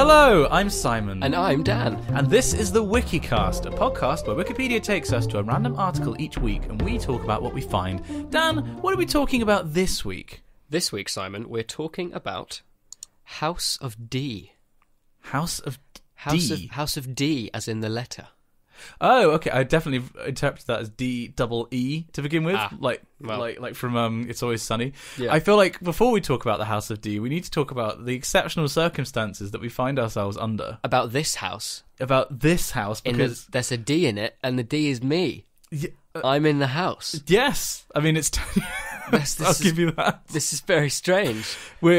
Hello, I'm Simon. And I'm Dan. And this is the Wikicast, a podcast where Wikipedia takes us to a random article each week and we talk about what we find. Dan, what are we talking about this week? This week, Simon, we're talking about House of D. House of D? House of D, as in the letter. Oh, okay. I definitely interpreted that as D-double-E to begin with, like from It's Always Sunny. Yeah. I feel like before we talk about the House of D, we need to talk about the exceptional circumstances that we find ourselves under. About this house. Because there's a D in it, and the D is me. Yeah, I'm in the house. Yes. I mean, it's... I'll give you that. This is very strange.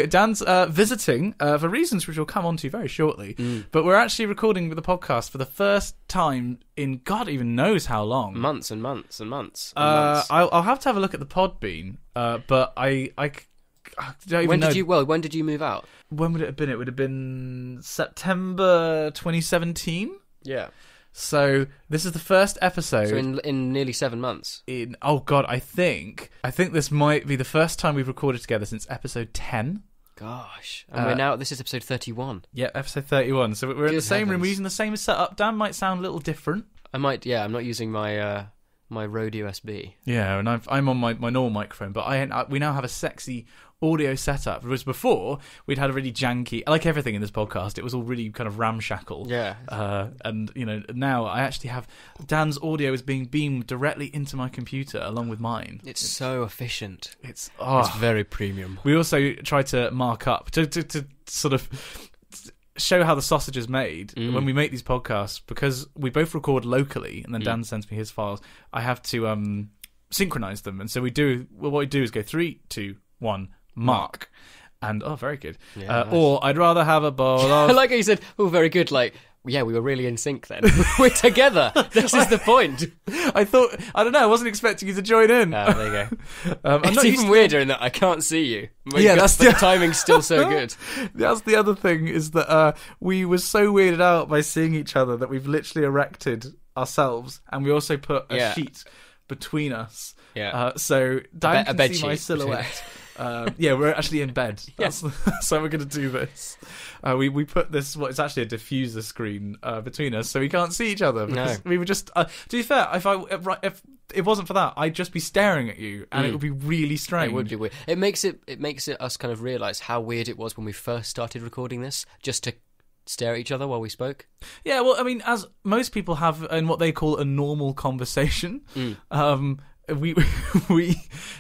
Dan's visiting for reasons which we'll come on to very shortly. But we're actually recording the podcast for the first time in God even knows how long. Months and months and months. I'll have to have a look at the Podbean. But I don't even know. When did you move out? When would it have been? It would have been September 2017. Yeah. So this is the first episode. So in nearly 7 months. I think this might be the first time we've recorded together since episode 10. Gosh. And this is episode 31. Yeah, episode 31. So we're in the same room. We're using the same setup. Dan might sound a little different. I'm not using my Rode USB. Yeah, and I'm on my normal microphone, but we now have a sexy audio setup. Whereas before, we'd had a really janky, like everything in this podcast, it was all really kind of ramshackle. Yeah. And, now I actually have Dan's audio is being beamed directly into my computer along with mine. It's so efficient. It's very premium. We also try to mark up, to sort of show how the sausage is made when we make these podcasts, because we both record locally and then Dan sends me his files. I have to synchronize them, and so what we do is go 3, 2, 1, mark. And very good. Yeah, nice. Or I'd rather have a bowl of... I like how you said, very good, yeah, we were really in sync then. We're together. This is the point. I wasn't expecting you to join in. There you go. It's even weirder in that I can't see you. But the timing's still so good. That's the other thing, is that we were so weirded out by seeing each other that we've literally erected ourselves, and we also put a sheet between us. Yeah. So Dan can see my sheet silhouette. We're actually in bed. That's how we're going to do this. We put this, it's actually a diffuser screen between us, so we can't see each other. Because we were just, to be fair, if it wasn't for that, I'd just be staring at you, and it would be really strange. It would be weird. It makes it us kind of realise how weird it was when we first started recording this, just to stare at each other while we spoke. Yeah, well, I mean, as most people have in what they call a normal conversation, we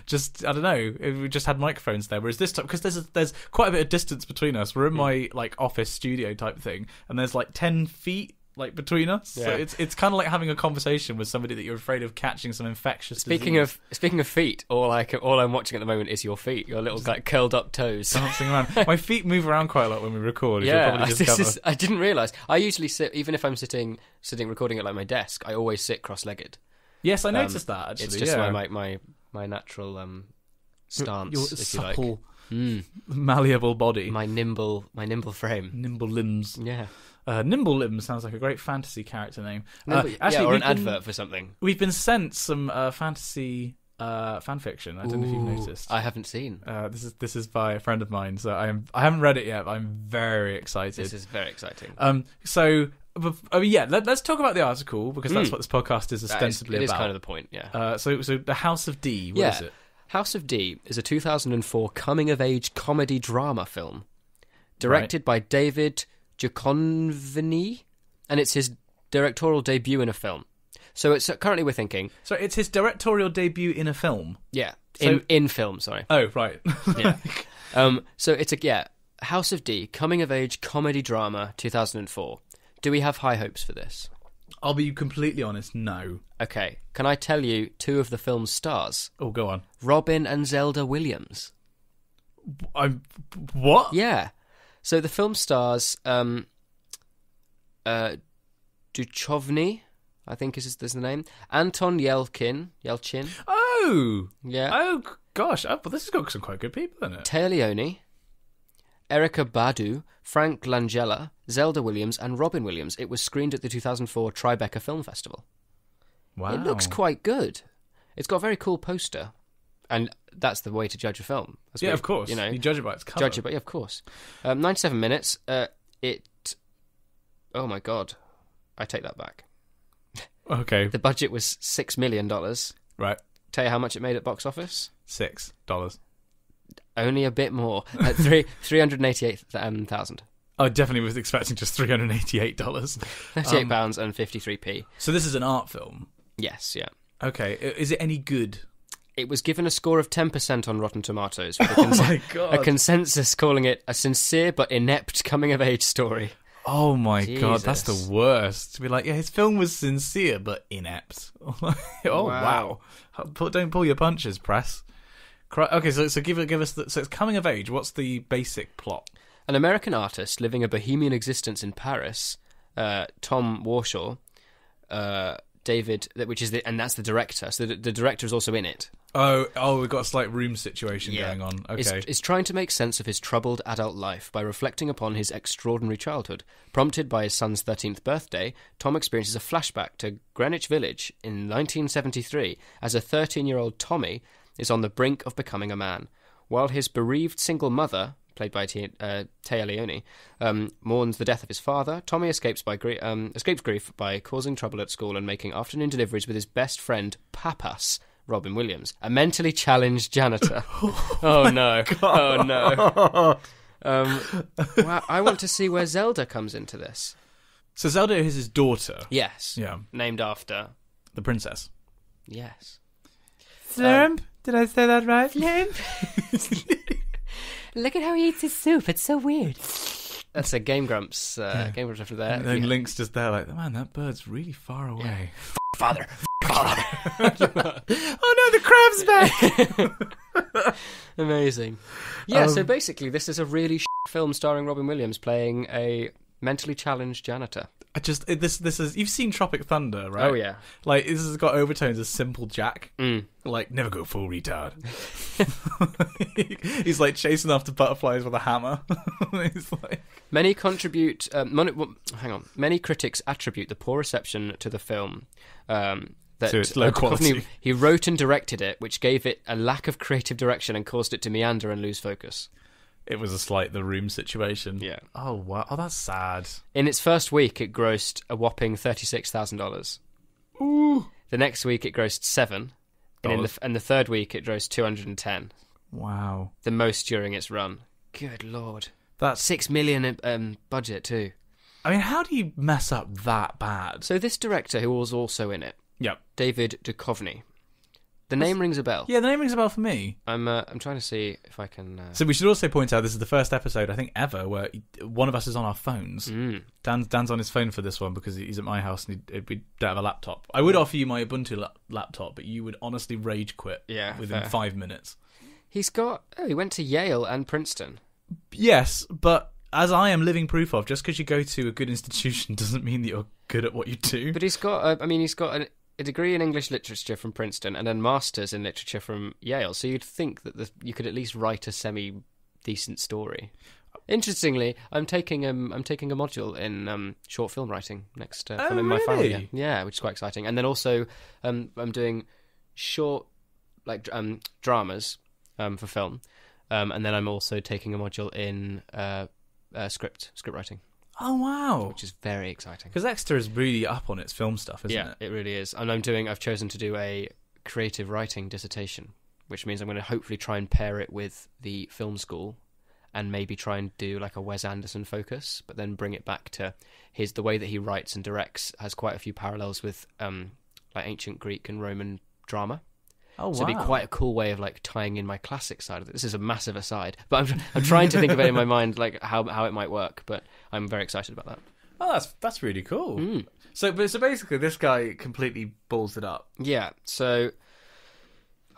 just, I don't know, we just had microphones there, whereas this time, because there's quite a bit of distance between us, we're in my office studio type thing, and there's 10 feet between us, so it's kind of like having a conversation with somebody that you're afraid of catching some infectious disease. Speaking of feet, all I'm watching at the moment is your feet, your little curled up toes dancing around. My feet move around quite a lot when we record. I didn't realise. I usually sit, even if I'm sitting recording at my desk, I always sit cross-legged. Yes, I noticed that, actually. It's just my natural stance, your if supple, you like. Malleable body. My nimble frame. Nimble limbs. Yeah. Nimble Limbs sounds like a great fantasy character name. Or an advert for something. We've been sent some fantasy fan fiction. I don't know if you've noticed. I haven't seen. This is by a friend of mine, so I haven't read it yet, but I'm very excited. This is very exciting. Let's talk about the article, because that's what this podcast is ostensibly about. It is kind of the point, yeah. So the House of D, what is it? House of D is a 2004 coming-of-age comedy drama film, directed by David Duchovny, and it's his directorial debut in a film. So it's currently we're thinking. So it's his directorial debut in a film. Yeah, in film. Sorry. Oh, right. Yeah. So it's House of D, coming of age comedy drama, 2004. Do we have high hopes for this? I'll be completely honest. No. Okay. Can I tell you 2 of the film's stars? Oh, go on. Robin and Zelda Williams. What? Yeah. So the film stars Duchovny, I think is the name. Anton Yelchin. Oh! Yeah. Oh, gosh. But this has got some quite good people in it. Taya Leone, Erykah Badu, Frank Langella, Zelda Williams, and Robin Williams. It was screened at the 2004 Tribeca Film Festival. Wow. It looks quite good. It's got a very cool poster. And that's the way to judge a film. Of course. You judge it by its cover. Of course. 97 minutes. It Oh my god. I take that back. Okay. The budget was $6 million. Right. Tell you how much it made at box office? $6. Only a bit more. At 388,000. I definitely was expecting just $388. £38 and 53p. So this is an art film? Yes, yeah. Okay. Is it any good? It was given a score of 10% on Rotten Tomatoes, with my God. a consensus calling it a sincere but inept coming-of-age story. Oh my Jesus. God, that's the worst. To be like, yeah, his film was sincere but inept. Wow. Don't pull your punches, press. Okay, so give us so it's coming of age. What's the basic plot? An American artist living a bohemian existence in Paris, Tom Warshaw, David, and that's the director. So the director is also in it. Oh, we've got a slight room situation going on. Okay. Is trying to make sense of his troubled adult life by reflecting upon his extraordinary childhood. Prompted by his son's 13th birthday, Tom experiences a flashback to Greenwich Village in 1973 as a 13-year-old Tommy is on the brink of becoming a man. While his bereaved single mother, played by Téa Leoni, mourns the death of his father, Tommy escapes grief by causing trouble at school and making afternoon deliveries with his best friend, Papas, Robin Williams, a mentally challenged janitor. Oh no. Wow, I want to see where Zelda comes into this. So Zelda is his daughter. Yes. Yeah. Named after the princess. Yes. Slurp? Did I say that right? Slurp. Look at how he eats his soup. It's so weird. That's a Game Grumps. Game Grumps after that. And then Link's just there like, man, that bird's really far away. Yeah. Father. Oh no, the crab's back. Amazing. Yeah, so basically this is a really film starring Robin Williams playing a mentally challenged janitor. This is, you've seen Tropic Thunder, right? Oh yeah. Like, this has got overtones of Simple Jack. Like, never go full retard. He's like chasing after butterflies with a hammer. He's like... Many critics attribute the poor reception to the film that to its low quality. He wrote and directed it, which gave it a lack of creative direction and caused it to meander and lose focus. It was a slight The Room situation. Yeah. Oh, wow. Oh, that's sad. In its first week, it grossed a whopping $36,000. Ooh. The next week, it grossed $7,000. And the third week, it grossed $210,000. Wow. The most during its run. Good Lord. That's $6 million budget, too. I mean, how do you mess up that bad? So this director, who was also in it, yep, David Duchovny. The name rings a bell. Yeah, the name rings a bell for me. I'm trying to see if I can... So we should also point out this is the first episode, I think, ever where one of us is on our phones. Dan's on his phone for this one because he's at my house and we don't have a laptop. I would offer you my Ubuntu laptop, but you would honestly rage quit within 5 minutes. He went to Yale and Princeton. Yes, but as I am living proof of, just because you go to a good institution doesn't mean that you're good at what you do. But he's got a degree in English literature from Princeton and then masters in literature from Yale. So you'd think that you could at least write a semi-decent story. Interestingly, I'm taking a module in short film writing next in my final year. Yeah, which is quite exciting. And then also I'm doing short dramas for film. And then I'm also taking a module in script writing. Oh, wow. Which is very exciting. Because Exeter is really up on its film stuff, isn't it? Yeah, it really is. And I've chosen to do a creative writing dissertation, which means I'm going to hopefully try and pair it with the film school and maybe try and do like a Wes Anderson focus, but then bring it back to the way that he writes and directs has quite a few parallels with like ancient Greek and Roman drama. Oh, wow. So it'd be quite a cool way of like tying in my classic side of it. This is a massive aside, but I'm trying to think of it in my mind, like how it might work. But I'm very excited about that. Oh, that's really cool. So basically, this guy completely balls it up. Yeah. So,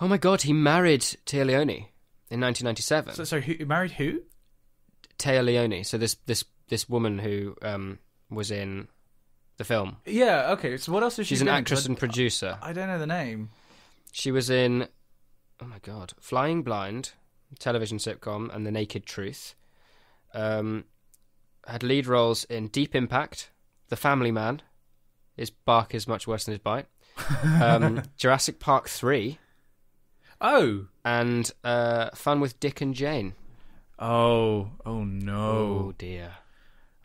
oh my God, he married Téa Leoni in 1997. So he married who? Téa Leoni. So this woman who was in the film. Yeah. Okay. So what else is she? She's an actress and producer. I don't know the name. She was in, oh my God, Flying Blind, television sitcom, and The Naked Truth. Had lead roles in Deep Impact, The Family Man, his bark is much worse than his bite, Jurassic Park 3. Oh. And Fun with Dick and Jane. Oh no. Oh dear.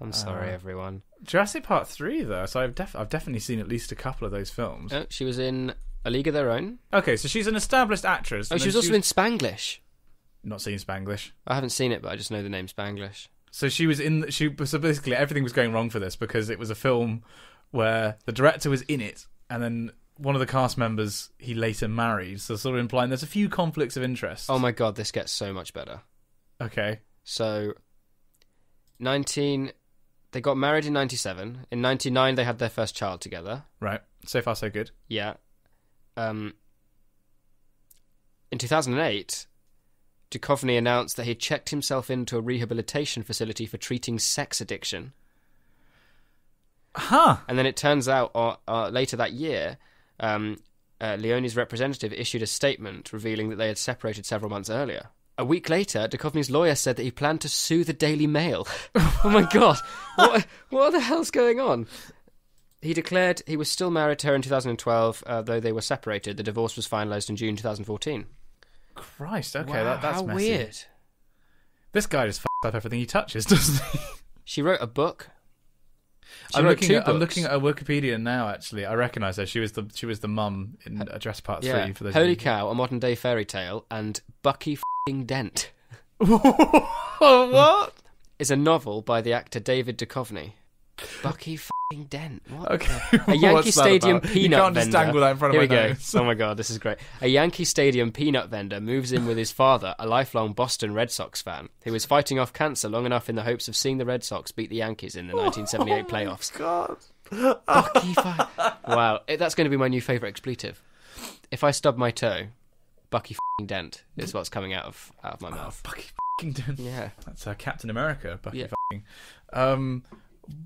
I'm sorry, everyone. Jurassic Park 3, though, so I've definitely seen at least a couple of those films. She was in A League of Their Own. Okay, so she's an established actress. Oh, she was also in Spanglish. Not seen Spanglish. I haven't seen it, but I just know the name Spanglish. So so basically everything was going wrong for this because it was a film where the director was in it, and then one of the cast members he later married, so sort of implying there's a few conflicts of interest. Oh my god, this gets so much better. Okay. So, they got married in 97. In 99, they had their first child together. Right. So far, so good. Yeah. In 2008, Duchovny announced that he checked himself into a rehabilitation facility for treating sex addiction. Huh. And then it turns out later that year, Leone's representative issued a statement revealing that they had separated several months earlier. A week later, Duchovny's lawyer said that he planned to sue the Daily Mail. Oh my god, what the hell's going on? He declared he was still married to her in 2012, though they were separated. The divorce was finalised in June 2014. Christ, okay, wow, that's how messy. Weird. This guy just f***ed up everything he touches, doesn't he? She wrote a book. I'm looking at her Wikipedia now. Actually, I recognise her. She was the mum in Jurassic Park 3. For those Holy Cow, a modern day fairy tale, and Bucky Dent. What? Is a novel by the actor David Duchovny. Bucky Dent. What? Okay. A Yankee Stadium peanut you can't just vendor. dangle that in front Here of we my go. nose. Oh my god, this is great. A Yankee Stadium peanut vendor moves in with his father, a lifelong Boston Red Sox fan, who was fighting off cancer long enough in the hopes of seeing the Red Sox beat the Yankees in the 1978 playoffs. God. Wow, that's going to be my new favourite expletive. If I stub my toe, Bucky Dent is what's coming out of my mouth. Bucky Dent. Yeah. That's Captain America. Bucky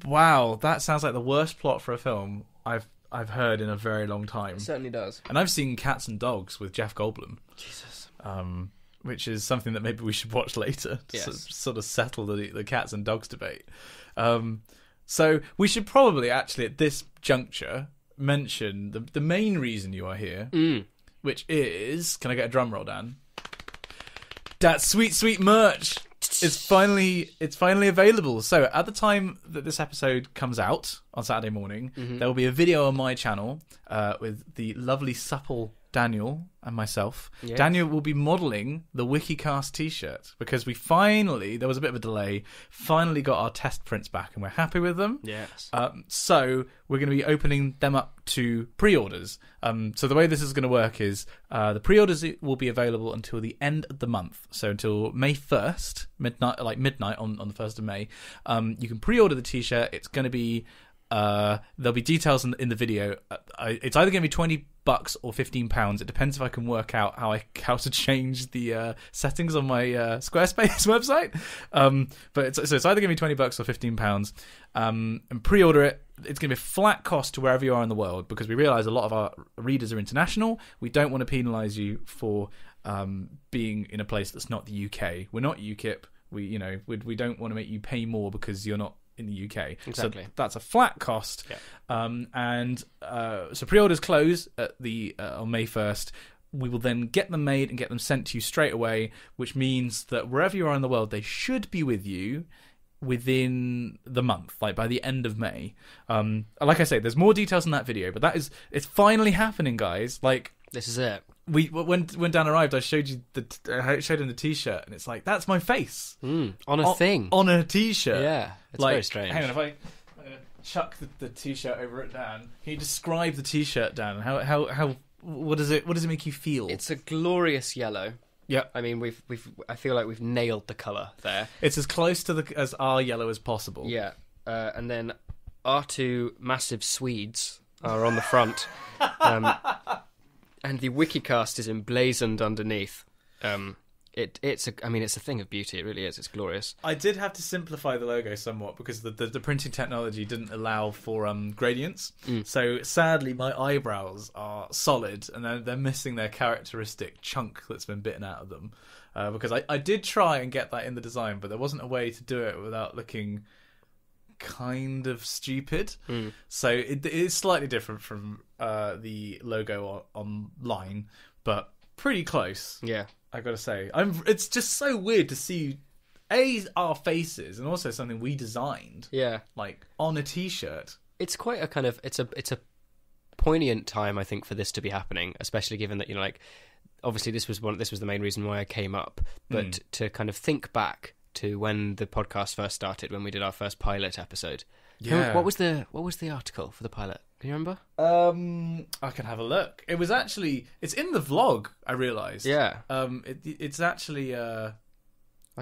Wow, that sounds like the worst plot for a film I've heard in a very long time. It certainly does. And I've seen Cats and Dogs with Jeff Goldblum. Jesus. Which is something that maybe we should watch later to Yes. sort of settle the cats and dogs debate. So we should probably actually at this juncture mention the main reason you are here, which is, can I get a drum roll, Dan? That sweet merch. It's finally available. So at the time that this episode comes out on Saturday morning, there will be a video on my channel with the lovely supple Daniel and myself. Yes. Daniel will be modelling the Wikicast t-shirt because we finally, there was a bit of a delay, finally got our test prints back and we're happy with them. Yes. So we're going to be opening them up to pre-orders. So the way this is going to work is the pre-orders will be available until the end of the month. So until May 1st, midnight on the 1st of May. You can pre-order the t-shirt. It's going to be there'll be details in the video. It's either going to be $20 or £15. It depends if I can work out how to change the settings on my Squarespace website. But it's either going to be $20 or £15. And pre-order it. It's going to be a flat cost to wherever you are in the world because we realise a lot of our readers are international. We don't want to penalise you for being in a place that's not the UK. We're not UKIP. We don't want to make you pay more because you're not in the UK. Exactly. So that's a flat cost. Yeah. So pre-orders close at on May 1st. We will then get them made and get them sent to you straight away, which means that wherever you are in the world, they should be with you within the month, like by the end of May. Like I say, there's more details in that video, but it's finally happening, guys. Like, this is it. When Dan arrived, I showed him the t-shirt, and it's like, that's my face on a thing, on a t-shirt. Yeah, it's very strange. Hang on, if I'm gonna chuck the t-shirt over at Dan. Can you describe the t-shirt, Dan? How what does it make you feel? It's a glorious yellow. Yeah, I mean I feel like we've nailed the colour there. It's as close to as our yellow as possible. Yeah, and then our two massive Swedes are on the front. And the Wikicast is emblazoned underneath. It's a thing of beauty. It really is. It's glorious. I did have to simplify the logo somewhat because the printing technology didn't allow for gradients. So sadly, my eyebrows are solid, and they're missing their characteristic chunk that's been bitten out of them. Because I did try and get that in the design, but there wasn't a way to do it without looking kind of stupid. So it is slightly different from the logo online, but pretty close. Yeah, I gotta say, it's just so weird to see our faces, and also something we designed. Yeah, like on a T-shirt. it's quite a kind of it's a poignant time, I think, for this to be happening, especially given that, you know, like, obviously this was the main reason why I came up, but to kind of think back to when the podcast first started, when we did our first pilot episode. Yeah. What was the article for the pilot? Can you remember? I can have a look. It was actually, it's in the vlog, I realised. Yeah. It's actually I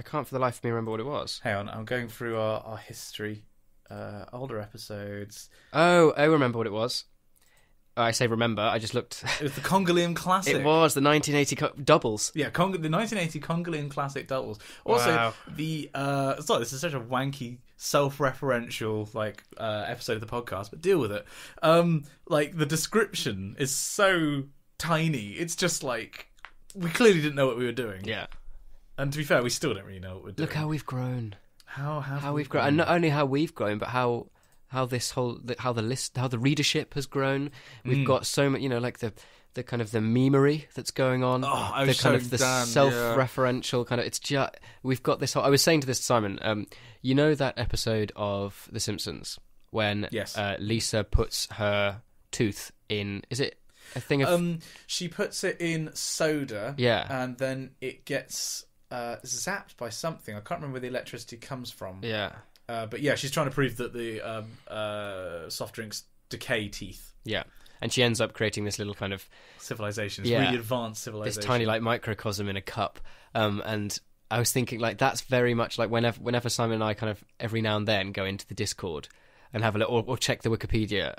can't for the life of me remember what it was. hang on, I'm going through our history, older episodes. Oh, I remember what it was. I say remember, I just looked. It was the Congolian Classic. It was the 1980 doubles. Yeah, the 1980 Congolian Classic doubles. Also, Wow. sorry, this is such a wanky, self-referential episode of the podcast, but deal with it. Like, the description is so tiny. It's just like, we clearly didn't know what we were doing. Yeah. And to be fair, we still don't really know what we're doing. Look how we've grown. How we've grown, and not only how we've grown, but how the readership has grown. We've got so much, you know, like the kind of the memery that's going on. Oh, I the was kind so of the damned, self-referential kind of. It's just we've got this whole. I was saying to this to Simon, you know that episode of The Simpsons when Yes. Lisa puts her tooth in? Is it a thing of? She puts it in soda. Yeah. And then it gets zapped by something. I can't remember where the electricity comes from. Yeah. But yeah, she's trying to prove that the soft drinks decay teeth. Yeah. And she ends up creating this little kind of Civilization. It's Yeah. really advanced civilization. this tiny like microcosm in a cup. And I was thinking like that's very much like whenever Simon and I kind of every now and then go into the Discord and have a little or check the Wikipedia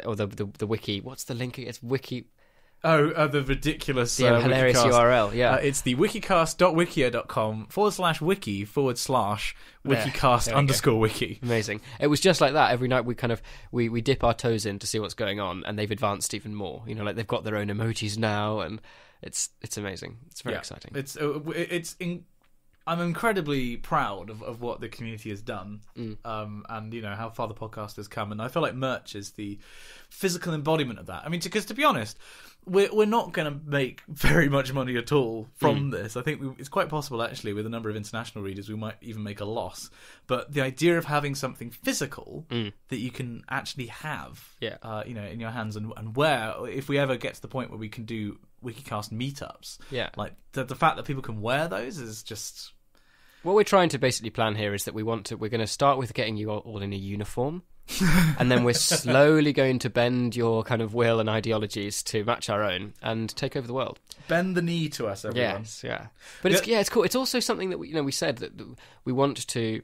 or the wiki. What's the link? It's wiki. Oh, the ridiculous Hilarious Wikicast. URL. Yeah, It's the wikicast.wikia.com/wiki/Wikicast_wiki. amazing. It was just like that. Every night we dip our toes in to see what's going on, and they've advanced even more. You know, like they've got their own emojis now, and it's amazing. It's very exciting. I'm incredibly proud of what the community has done, and you know how far the podcast has come. And I feel like merch is the physical embodiment of that. I mean, because to be honest, we're not going to make very much money at all from this. I think it's quite possible, actually, with a number of international readers, we might even make a loss. But the idea of having something physical that you can actually have, you know, in your hands and wear, if we ever get to the point where we can do Wikicast meetups, like the fact that people can wear those is just. What we're trying to basically plan here is that we're going to start with getting you all in a uniform, and then we're slowly going to bend your kind of will and ideologies to match our own and take over the world. Bend the knee to us, everyone. Yes, yeah. But it's cool. It's also something that we said that we want to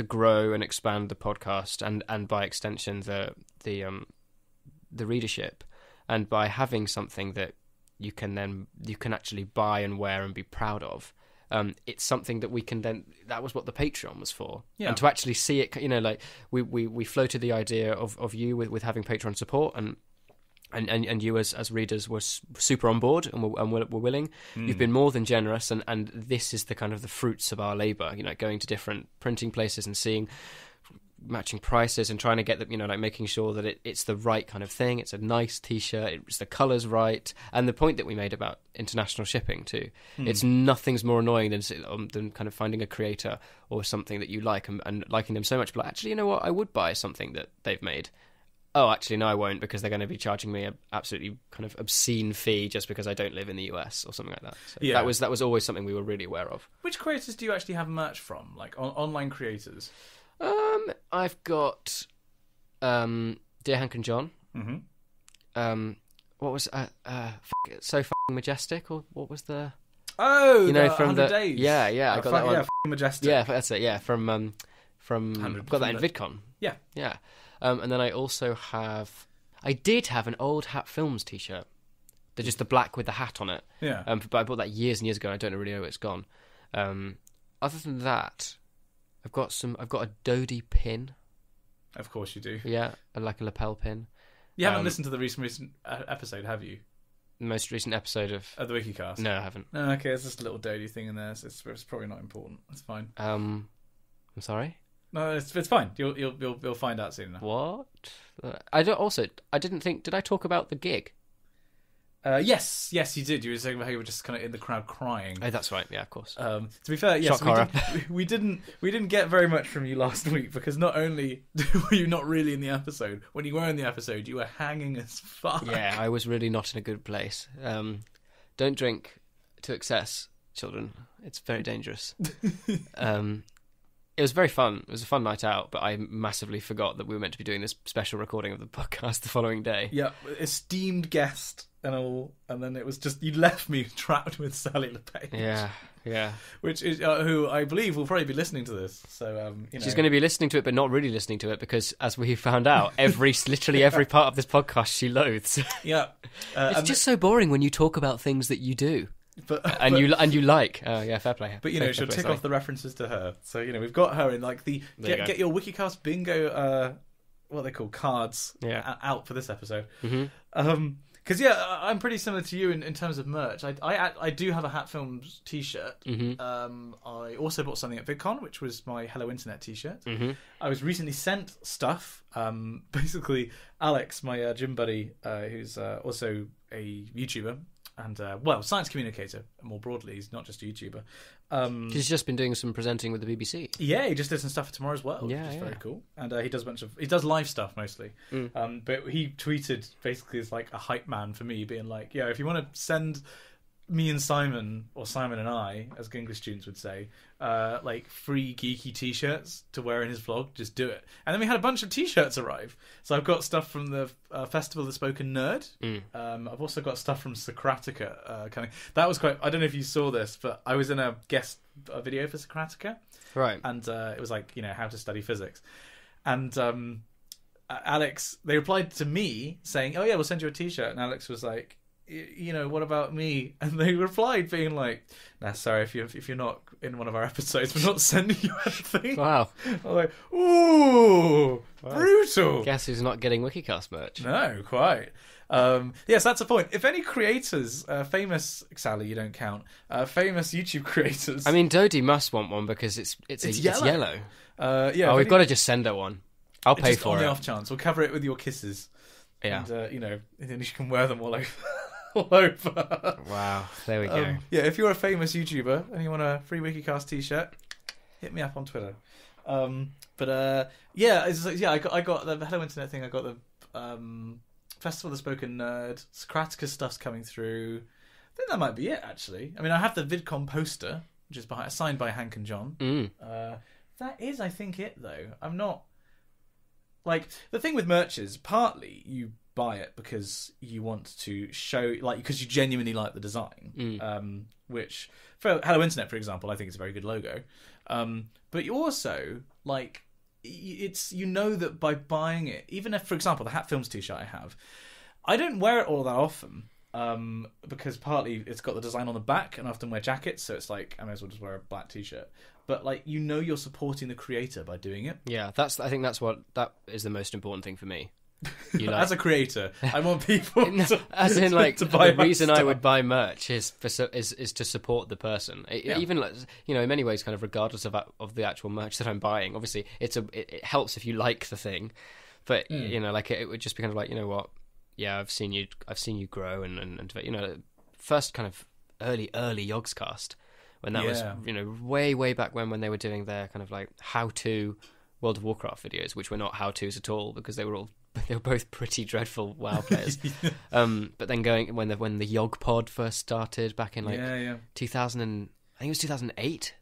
grow and expand the podcast and by extension the readership, and by having something that you can actually buy and wear and be proud of. It's something that we can then. That was what the Patreon was for, and to actually see it. You know, like we floated the idea of you with having Patreon support, and you as readers were super on board and were willing. You've been more than generous, and this is the kind of the fruits of our labour. You know, going to different printing places and seeing matching prices and trying to get them, you know, like making sure that it's the right kind of thing. It's a nice t-shirt, it's the colours right, and the point that we made about international shipping too. It's nothing's more annoying than kind of finding a creator or something that you like and liking them so much, but actually, you know what, I would buy something that they've made. Oh, actually, no, I won't, because they're going to be charging me an absolutely kind of obscene fee just because I don't live in the US or something like that. So that was always something we were really aware of. Which creators do you actually have merch from? Like online creators? I've got Dear Hank and John. Mm-hmm. What was So Fucking Majestic, or what was the? Oh, you know, the from 100 the days. Yeah, I got that one. Yeah, Majestic. Yeah, that's it. Yeah, from I've got that in VidCon. Yeah. And then I also I did have an old Hat Films t-shirt. They're just the black with the hat on it. Yeah. But I bought that years and years ago. And I don't really know where it's gone. Other than that, I've got a Dodie pin. Of course you do. Yeah, like a lapel pin. You haven't listened to the recent episode, have you? The most recent episode of the Wikicast? No, I haven't. Oh, okay, there's just a little Dodie thing in there. So it's probably not important. It's fine. I'm sorry. No, it's fine. You'll find out soon enough. What? I didn't think. Did I talk about the gig? Yes, you did. You were saying about how you were just kind of in the crowd crying. Oh, that's right. Yeah, of course. To be fair, yes, Shock we didn't get very much from you last week because not only were you not really in the episode, when you were in the episode, you were hanging as fuck. Yeah, I was really not in a good place. Don't drink to excess, children. It's very dangerous. It was very fun. It was a fun night out, but I massively forgot that we were meant to be doing this special recording of the podcast the following day. Yeah, esteemed guest and all, and then it was just you left me trapped with Sally LePage. Yeah. Which is who I believe will probably be listening to this. So she's going to be listening to it, but not really listening to it because, as we found out, literally every part of this podcast she loathes. Yeah, it's just so boring when you talk about things that you do. But you like. Yeah, fair play. But she'll tick off the references to her. So we've got her in like the get your Wikicast bingo what they call cards out for this episode. Because I'm pretty similar to you in terms of merch. I do have a Hat Films t-shirt. I also bought something at VidCon, which was my Hello Internet t-shirt. I was recently sent stuff. Basically, Alex, my gym buddy, who's also a YouTuber. And, science communicator, more broadly. He's not just a YouTuber. He's just been doing some presenting with the BBC. Yeah, he just did some stuff for Tomorrow's World, which is very cool. And he does live stuff mostly. But he tweeted, basically, as like a hype man for me, being like, if you want to send me and Simon, or Simon and I, as English students would say, like free geeky t-shirts to wear in his vlog, just do it. And then we had a bunch of t-shirts arrive. So I've got stuff from the Festival of the Spoken Nerd. I've also got stuff from Socratica. That was quite. I don't know if you saw this, but I was in a guest video for Socratica, right? And it was like how to study physics, and Alex. They replied to me saying, "Oh yeah, we'll send you a t-shirt," and Alex was like, what about me? And they replied being like, nah, sorry, if you're not in one of our episodes, we're not sending you anything. Wow. I'm like, ooh, brutal. Guess who's not getting Wikicast merch? No, quite. Yes, that's the point. If any creators, famous, Sally, you don't count, famous YouTube creators... I mean, Dodie must want one because it's yellow. We've got to just send her one. I'll pay for it. On the off chance. We'll cover it with your kisses. Yeah. And, then you can wear them all over. All over. Wow, there we go. If you're a famous YouTuber and you want a free Wikicast t-shirt, hit me up on Twitter. I got the Hello Internet thing. I got the Festival of the Spoken Nerd. Socratica stuff's coming through. I think that might be it, actually. I mean, I have the VidCon poster, which is signed by Hank and John. That is, I think, it, though. I'm not... Like, the thing with merch is, partly you buy it because you want to show, like, because you genuinely like the design, which, for Hello Internet, for example, I think it's a very good logo. But you also, like, that by buying it, even if, for example, the Hat Films t-shirt I have, I don't wear it all that often, because partly it's got the design on the back, and I often wear jackets, so it's like, I may as well just wear a black t-shirt. But, like, you're supporting the creator by doing it. Yeah, that is the most important thing for me. As a creator, I want people to, as in, like, to buy the reason stuff. I would buy merch is to support the person. Even, like, in many ways, kind of regardless of the actual merch that I'm buying. Obviously, it helps if you like the thing, but it would just be kind of like, you know what? Yeah, I've seen you grow, and first kind of early Yogscast. When that was, way back when they were doing their kind of like how-to World of Warcraft videos, which were not how-tos at all because they were both pretty dreadful WoW players. But then when the Yog Pod first started back in 2000, I think it was 2008.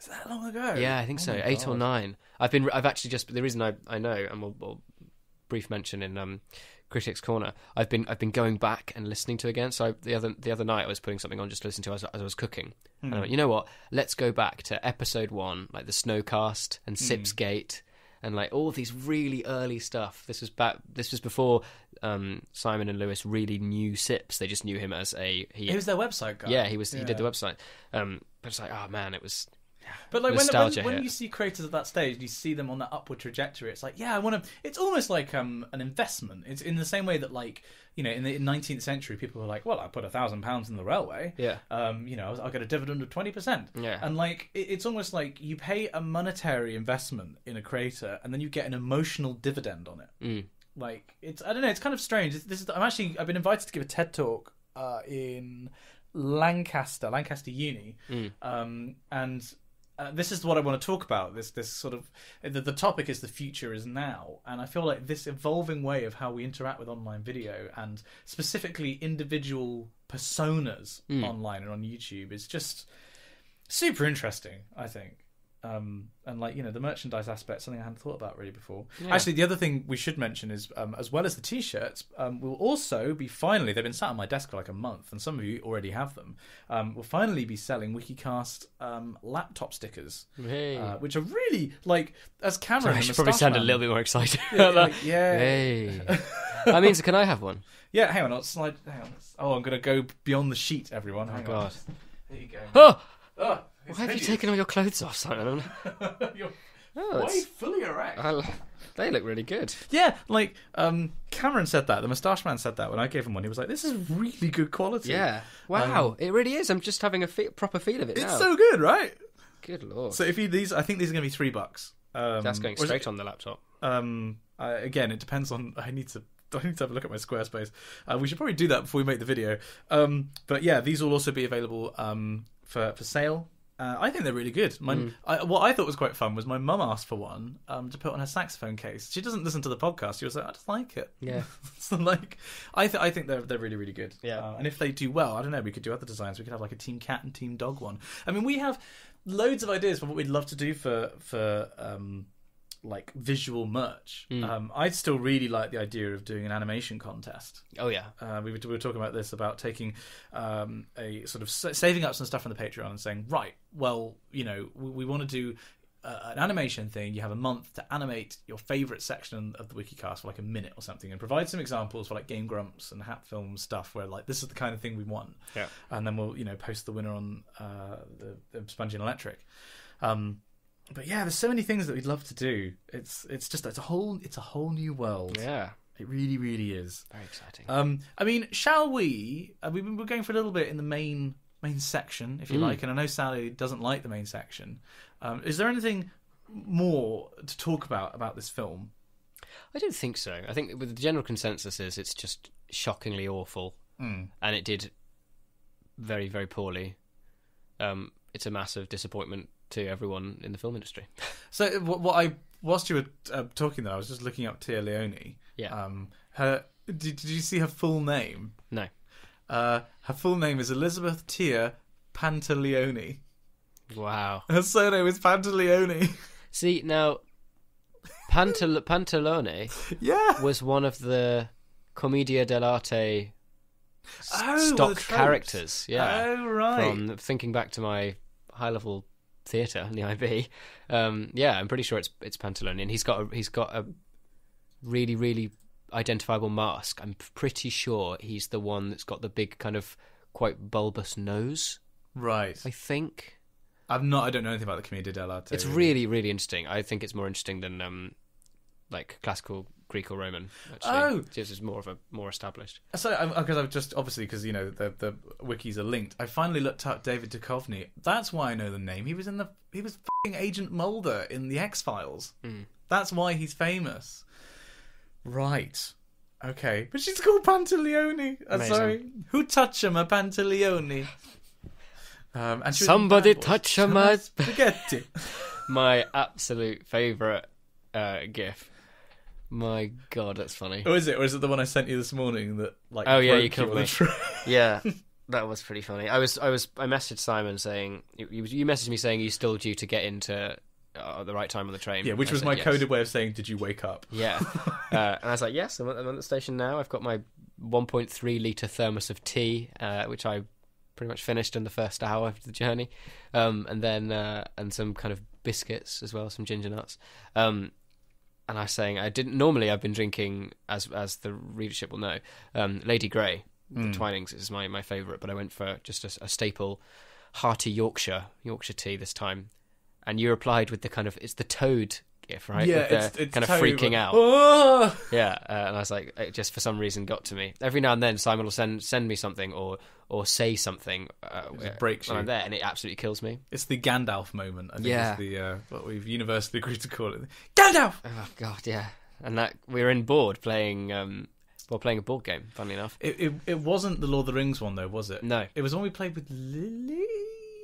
Is that long ago? Yeah, I think so. 8 or 9. I've actually just, the reason I know, and we'll brief mention in Critics Corner, I've been going back and listening to again. So the other night I was putting something on just to listen to as I was cooking. And I went, you know what? Let's go back to episode 1, like the Snowcast and Sipsgate, and like all these really early stuff. This was before Simon and Lewis really knew Sips. They just knew him as he was their website guy. Yeah, he did the website. But it's like, oh man, it was. But like when you see creators at that stage, you see them on that upward trajectory. It's like, I want to. It's almost like an investment. It's in the same way that, like, in the 19th century, people were like, well, I put £1,000 in the railway. Yeah. I'll get a dividend of 20%. Yeah. And like, it's almost like you pay a monetary investment in a creator, and then you get an emotional dividend on it. Like, I don't know. It's kind of strange. I've been invited to give a TED talk in Lancaster Uni, and this is what I want to talk about. This sort of the topic is the future is now, and I feel like this evolving way of how we interact with online video and specifically individual personas online and on YouTube is just super interesting, I think. And like, the merchandise aspect, something I hadn't thought about really before. Yeah. Actually, the other thing we should mention is, as well as the t-shirts, we'll also be finally, they've been sat on my desk for like a month, and some of you already have them. We'll finally be selling Wikicast laptop stickers, which are really, like, as Cameron... Sorry, I should probably sound a little bit more excited. Hey. That means, can I have one? Yeah, hang on, hang on. Oh, I'm going to go beyond the sheet, everyone. Hang on. There you go. Oh! Why have you taken all your clothes off, Simon? Why fully erect? They look really good. Yeah, like Cameron said that. The Moustache Man said that when I gave him one. He was like, "This is really good quality." Yeah. Wow, it really is. I'm just having a proper feel of it now. It's so good, right? Good lord. So if I think these are going to be $3. That's going straight on the laptop. Again, it depends on. I need to have a look at my Squarespace. We should probably do that before we make the video. But yeah, these will also be available for sale. I think they're really good. What I thought was quite fun was my mum asked for one to put on her saxophone case. She doesn't listen to the podcast. She was like, I just like it. Yeah. So like, I think they're really, really good. Yeah. And if they do well, I don't know, we could do other designs. We could have like a Team Cat and Team Dog one. I mean, we have loads of ideas for what we'd love to do for like visual merch. I'd still really like the idea of doing an animation contest. Oh yeah. We were talking about this, about taking a sort of saving up some stuff from the Patreon and saying, right, well, we want to do an animation thing. You have a month to animate your favourite section of the Wikicast for like a minute or something, and provide some examples for like Game Grumps and Hat Film stuff where like this is the kind of thing we want. Yeah. And then we'll post the winner on the Spongy and Electric. But yeah, there's so many things that we'd love to do. It's a whole new world. Yeah, it really, really is. Very exciting. I mean, shall we? We're going for a little bit in the main section, if you like. And I know Sally doesn't like the main section. Is there anything more to talk about this film? I don't think so. I think the general consensus is it's just shockingly awful, and it did very, very poorly. It's a massive disappointment to everyone in the film industry. So whilst you were talking there, I was just looking up Tia Leone. Yeah. Did you see her full name? No. Her full name is Elizabeth Tia Pantaleone. Wow. Her surname is Pantaleone. See, now, Pantalone was one of the Commedia dell'arte stock characters. Yeah. Oh, right. From thinking back to my high-level theatre in the IB, I'm pretty sure it's Pantalone, and he's got a really, really identifiable mask. I'm pretty sure he's the one that's got the big kind of quite bulbous nose. Right. I think. I don't know anything about the Commedia dell'arte. It's really, really interesting. I think it's more interesting than like classical Greek or Roman. Actually. Oh, this is more established. So because I've just obviously because the wikis are linked. I finally looked up David Duchovny. That's why I know the name. He was f***ing Agent Mulder in the X-Files. That's why he's famous. Right. Okay. But she's called Pantaleone. Sorry. Who touched my Pantaleone? And somebody touch my spaghetti. My absolute favourite GIF. My God, that's funny. Oh, is it? Or is it the one I sent you this morning that like? Oh yeah, you killed me. Yeah, that was pretty funny. I messaged Simon saying you messaged me saying you're still due to get into at the right time on the train. Yeah, which was my coded way of saying, did you wake up? Yeah. And I was like, yes, I'm at the station now. I've got my 1.3 litre thermos of tea, which I pretty much finished in the first hour of the journey, and then and some kind of biscuits as well, some ginger nuts. And I was saying I've been drinking, as the readership will know, Lady Grey, the Twinings is my favourite, but I went for just a staple hearty Yorkshire tea this time. And you replied with the kind of, it's the toad gif, right? Yeah, with the it's kind of toad, freaking out. Oh! Yeah, and I was like, it just for some reason got to me. Every now and then Simon will send me something or say something it breaks when you. I'm there, and it absolutely kills me. It's the Gandalf moment. I think Yeah. It's what we've universally agreed to call it. Gandalf! Oh, God, yeah. And that we were in board playing Or playing a board game, funnily enough. It wasn't the Lord of the Rings one, though, was it? No. It was the one we played with Lily?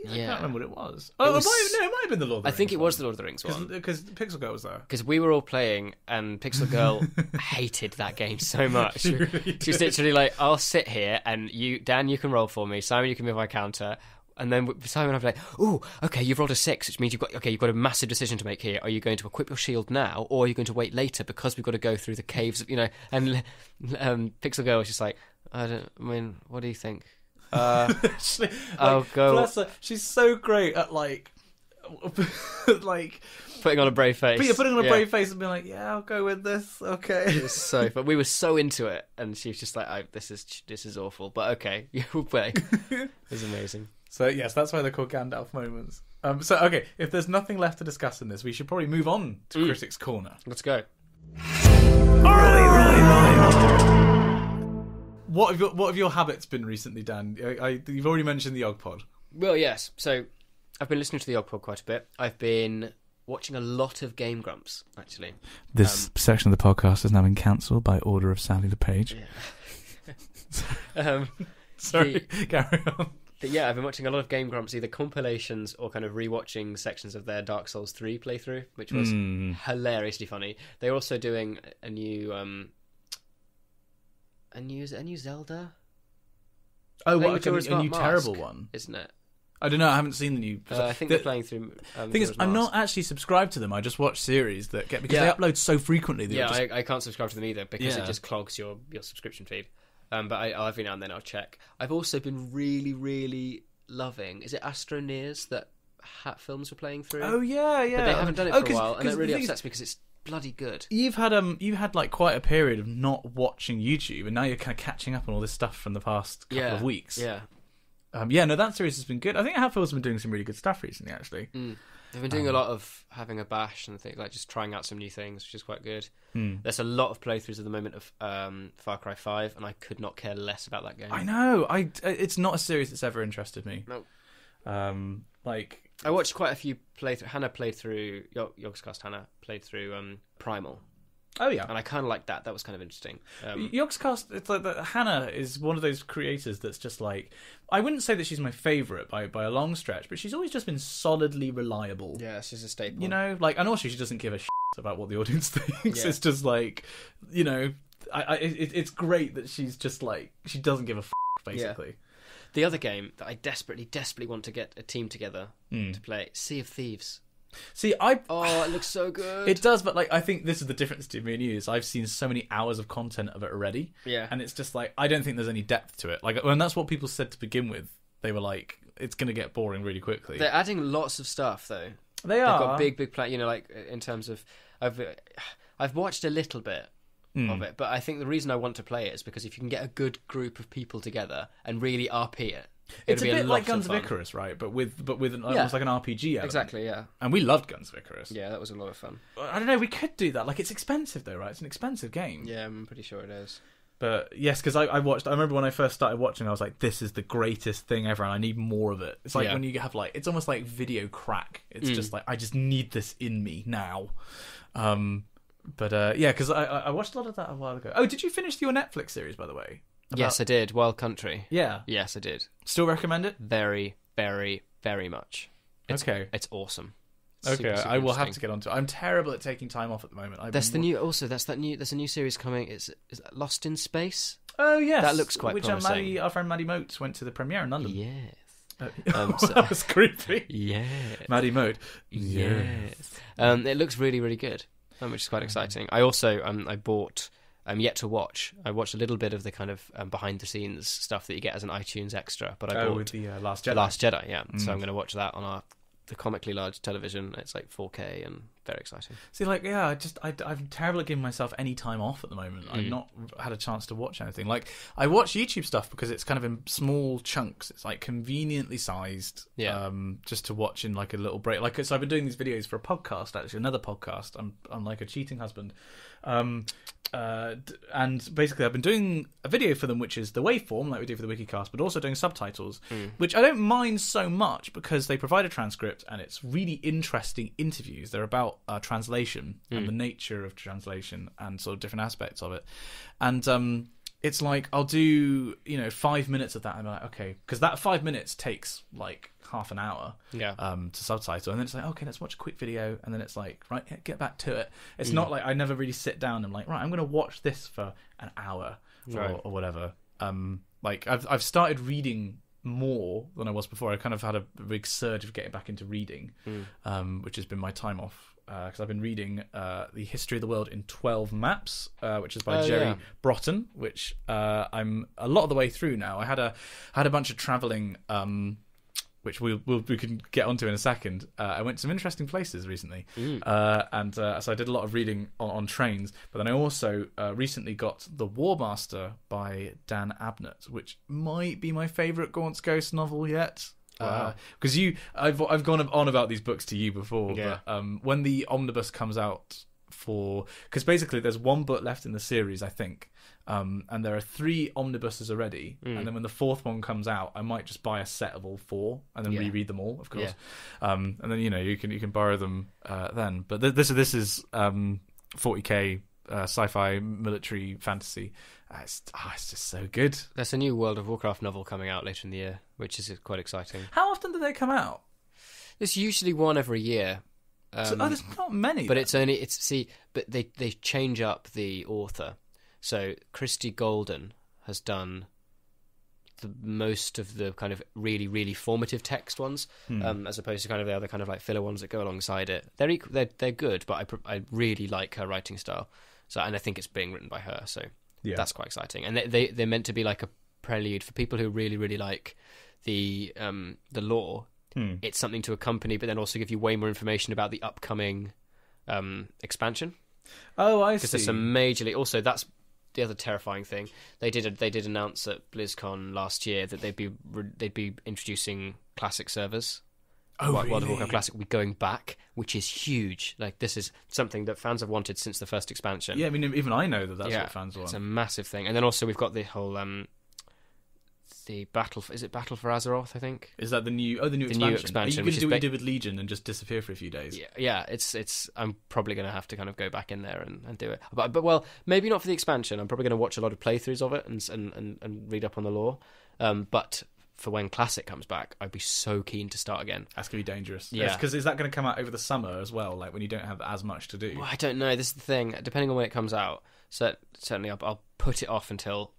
I Yeah. can't remember what it was. Oh, it might have been the Lord of the Rings. I think it was the Lord of the Rings one. Because Pixel Girl was there. Because we were all playing, and Pixel Girl hated that game so much. She really She was did. literally like, I'll sit here, and Dan, you can roll for me. Simon, you can move my counter. And then Simon and I were like, "Ooh, okay, you've rolled a 6, which means you've got a massive decision to make here. Are you going to equip your shield now, or are you going to wait later because we've got to go through the caves?" And Pixel Girl was just like, what do you think? I'll go. Bless her. She's so great at like Putting on a brave face. putting on a brave face and being like, "Yeah, I'll go with this." Okay. It was so fun. We were so into it, and she was just like, "This is awful," but okay, we'll play. It was amazing. So yes, that's why they're called Gandalf moments. So okay, if there's nothing left to discuss in this, we should probably move on to Critics' Corner. Let's go. What have your habits been recently, Dan? You've already mentioned the Ogpod. Well, yes. So I've been listening to the Ogpod quite a bit. I've been watching a lot of Game Grumps, actually. This section of the podcast has now been cancelled by order of Sally LePage. Yeah. Sorry, carry on. Yeah, I've been watching a lot of Game Grumps, either compilations or kind of rewatching sections of their Dark Souls 3 playthrough, which was hilariously funny. They're also doing a new Zelda. Oh, Playing what, with a Majora's new Mask, terrible one, isn't it? I don't know. I haven't seen the new. I think they're playing through. Thing is, I'm not actually subscribed to them. I just watch series that get because they upload so frequently. That I can't subscribe to them either because it just clogs your subscription feed. But every now and then I'll check. I've also been really, really loving. Is it Astroneers that Hat Films were playing through? Oh yeah. But they haven't done it for a while, and it really upsets me because it's bloody good. You've had like quite a period of not watching YouTube, and now you're kind of catching up on all this stuff from the past couple of weeks. Yeah. No, that series has been good. I think Hat Films have been doing some really good stuff recently, actually. They've been doing a lot of having a bash and things, like just trying out some new things, which is quite good. There's a lot of playthroughs at the moment of Far Cry 5, and I could not care less about that game. I know. It's not a series that's ever interested me. No. I watched quite a few playthroughs. Hannah played through Yogscast. Hannah played through Primal. Oh yeah, and I kind of liked that. That was kind of interesting. Yogscast, it's like that. Hannah is one of those creators that's just like, I wouldn't say that she's my favourite by a long stretch, but she's always just been solidly reliable. Yeah, she's a staple. You know, like, and also she doesn't give a shit about what the audience thinks. Yeah. It's just like, you know, it's great that she's just like, she doesn't give a basically. Yeah. The other game that I desperately want to get a team together to play, Sea of Thieves. See, it looks so good. It does, but like, I think this is the difference between me and you, is I've seen so many hours of content of it already. Yeah. And it's just like, I don't think there's any depth to it. Like, when that's what people said to begin with, they were like, it's going to get boring really quickly. They're adding lots of stuff though. They are. They've got big plan, you know, like in terms of I've watched a little bit of it, but I think the reason I want to play it is because if you can get a good group of people together and really RP it, it's a be bit lot like Guns of of Icarus, right? But with almost like an RPG element. Exactly, yeah. And we loved Guns of Icarus. Yeah, that was a lot of fun. I don't know, we could do that. Like, it's expensive though, right? It's an expensive game. Yeah, I'm pretty sure it is. But yes, because I remember when I first started watching, I was like, this is the greatest thing ever, and I need more of it. It's like when you have like, it's almost like video crack. It's just like, I just need this in me now. Because I watched a lot of that a while ago. Oh, did you finish your Netflix series, by the way? Yes, I did. Wild Country. Yeah. Yes, I did. Still recommend it? Very, very, very much. It's awesome. Okay, super I will have interesting. to get onto it. I'm terrible at taking time off at the moment. There's a new series coming. Is Lost in Space? Oh yes, that looks quite promising. Our friend Maddie Moat went to the premiere in London. Yes. That was creepy. Yes. Maddie Moat. Yes. It looks really, really good, which is quite exciting. I also I bought Yet to Watch. I watched a little bit of the kind of behind the scenes stuff that you get as an iTunes extra, but I bought with the Last Jedi. Last Jedi, yeah. So I'm going to watch that on the comically large television. It's like 4K and very exciting. See, like, yeah, I'm terrible at giving myself any time off at the moment. I've not had a chance to watch anything. Like, I watch YouTube stuff because it's kind of in small chunks. It's like conveniently sized, just to watch in like a little break. Like, so I've been doing these videos for a podcast, actually, another podcast. I'm like a cheating husband. And basically I've been doing a video for them, which is the waveform like we do for the Wikicast, but also doing subtitles, which I don't mind so much because they provide a transcript and it's really interesting interviews. They're about translation and the nature of translation and sort of different aspects of it. And it's like I'll do 5 minutes of that, and I'm like, okay, because that 5 minutes takes like half an hour to subtitle, and then it's like, okay, let's watch a quick video, and then it's like, right, get back to it. It's not like I never really sit down and I'm like, right, I'm going to watch this for an hour or whatever. Like I've started reading more than I was before. I kind of had a big surge of getting back into reading, which has been my time off. Because I've been reading The History of the World in 12 Maps, which is by Jerry Broughton, which I'm a lot of the way through now. I had a bunch of travelling, which we can get onto in a second. I went to some interesting places recently, and so I did a lot of reading on trains. But then I also recently got The War Master by Dan Abnett, which might be my favourite Gaunt's Ghost novel yet. Because I've gone on about these books to you before, but when the omnibus comes out because basically there's one book left in the series, I think, and there are 3 omnibuses already, and then when the 4th one comes out, I might just buy a set of all 4 and then reread them all, of course, and then you can borrow them then. But this is 40k sci-fi military fantasy. It's just so good. There's a new World of Warcraft novel coming out later in the year, which is quite exciting. How often do they come out? There's usually one every year. There's not many. But but they change up the author. So Christy Golden has done the most of the kind of really, really formative text ones, as opposed to kind of the other kind of like filler ones that go alongside it. They're good, but I really like her writing style. And I think it's being written by her, so that's quite exciting. And they're meant to be like a prelude for people who really, really like the lore. It's something to accompany, but then also give you way more information about the upcoming expansion. Oh, I see. Because there's some majorly. Also, that's the other terrifying thing. They did announce at BlizzCon last year that they'd be introducing classic servers. World of Warcraft Classic will be going back, which is huge. Like, this is something that fans have wanted since the first expansion. Yeah, I mean, even I know that's what fans want. It's a massive thing. And then also we've got the whole the battle. Is it Battle for Azeroth? I think. Is that the new expansion? New expansion. Are you going to do what you did with Legion and just disappear for a few days? Yeah. It's. I'm probably going to have to kind of go back in there and do it. But well, maybe not for the expansion. I'm probably going to watch a lot of playthroughs of it and read up on the lore. But for when Classic comes back, I'd be so keen to start again. That's going to be dangerous. Yeah. Because is that going to come out over the summer as well, like when you don't have as much to do? Well, I don't know. This is the thing. Depending on when it comes out, certainly I'll put it off until,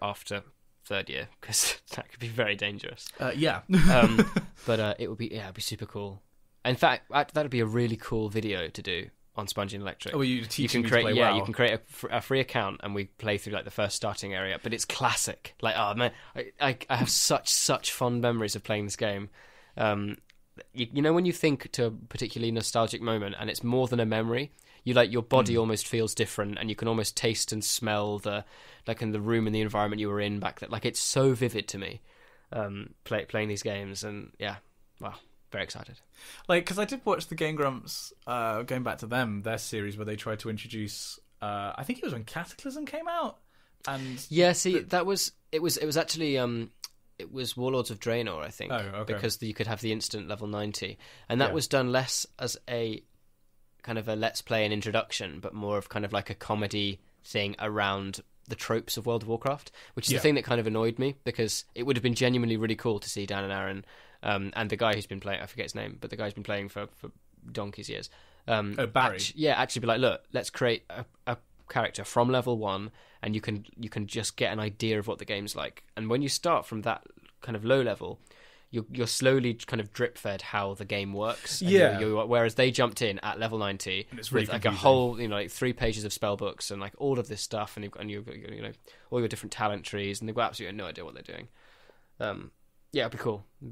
after third year, because that could be very dangerous. But it would be it'd be super cool. In fact, that would be a really cool video to do on Spongy and Electric. Oh, you can create, play WoW. You can create a free account, and we play through like the first starting area. But it's classic. Like, oh man, I have such fond memories of playing this game. You know when you think to a particularly nostalgic moment, and it's more than a memory. Your body almost feels different, and you can almost taste and smell in the room and the environment you were in back then. Like, it's so vivid to me, playing these games, and wow. Very excited. Because I did watch the Game Grumps, going back to them, their series where they tried to introduce. I think it was when Cataclysm came out, and it was actually it was Warlords of Draenor, I think. Oh, okay. Because you could have the instant level 90, and that was done less as a kind of a let's play and introduction, but more of kind of like a comedy thing around the tropes of World of Warcraft, which is the thing that kind of annoyed me, because it would have been genuinely really cool to see Dan and Aaron. And the guy who's been playing, I forget his name, but the guy who's been playing for donkey's years. Barry. Actually be like, look, let's create a character from level 1, and you can just get an idea of what the game's like. And when you start from that kind of low level, you're slowly kind of drip fed how the game works. Whereas they jumped in at level 90 and it's really with like confusing. a whole, like 3 pages of spell books and like all of this stuff, and you've got all your different talent trees, and they've got absolutely no idea what they're doing. Yeah, it'd be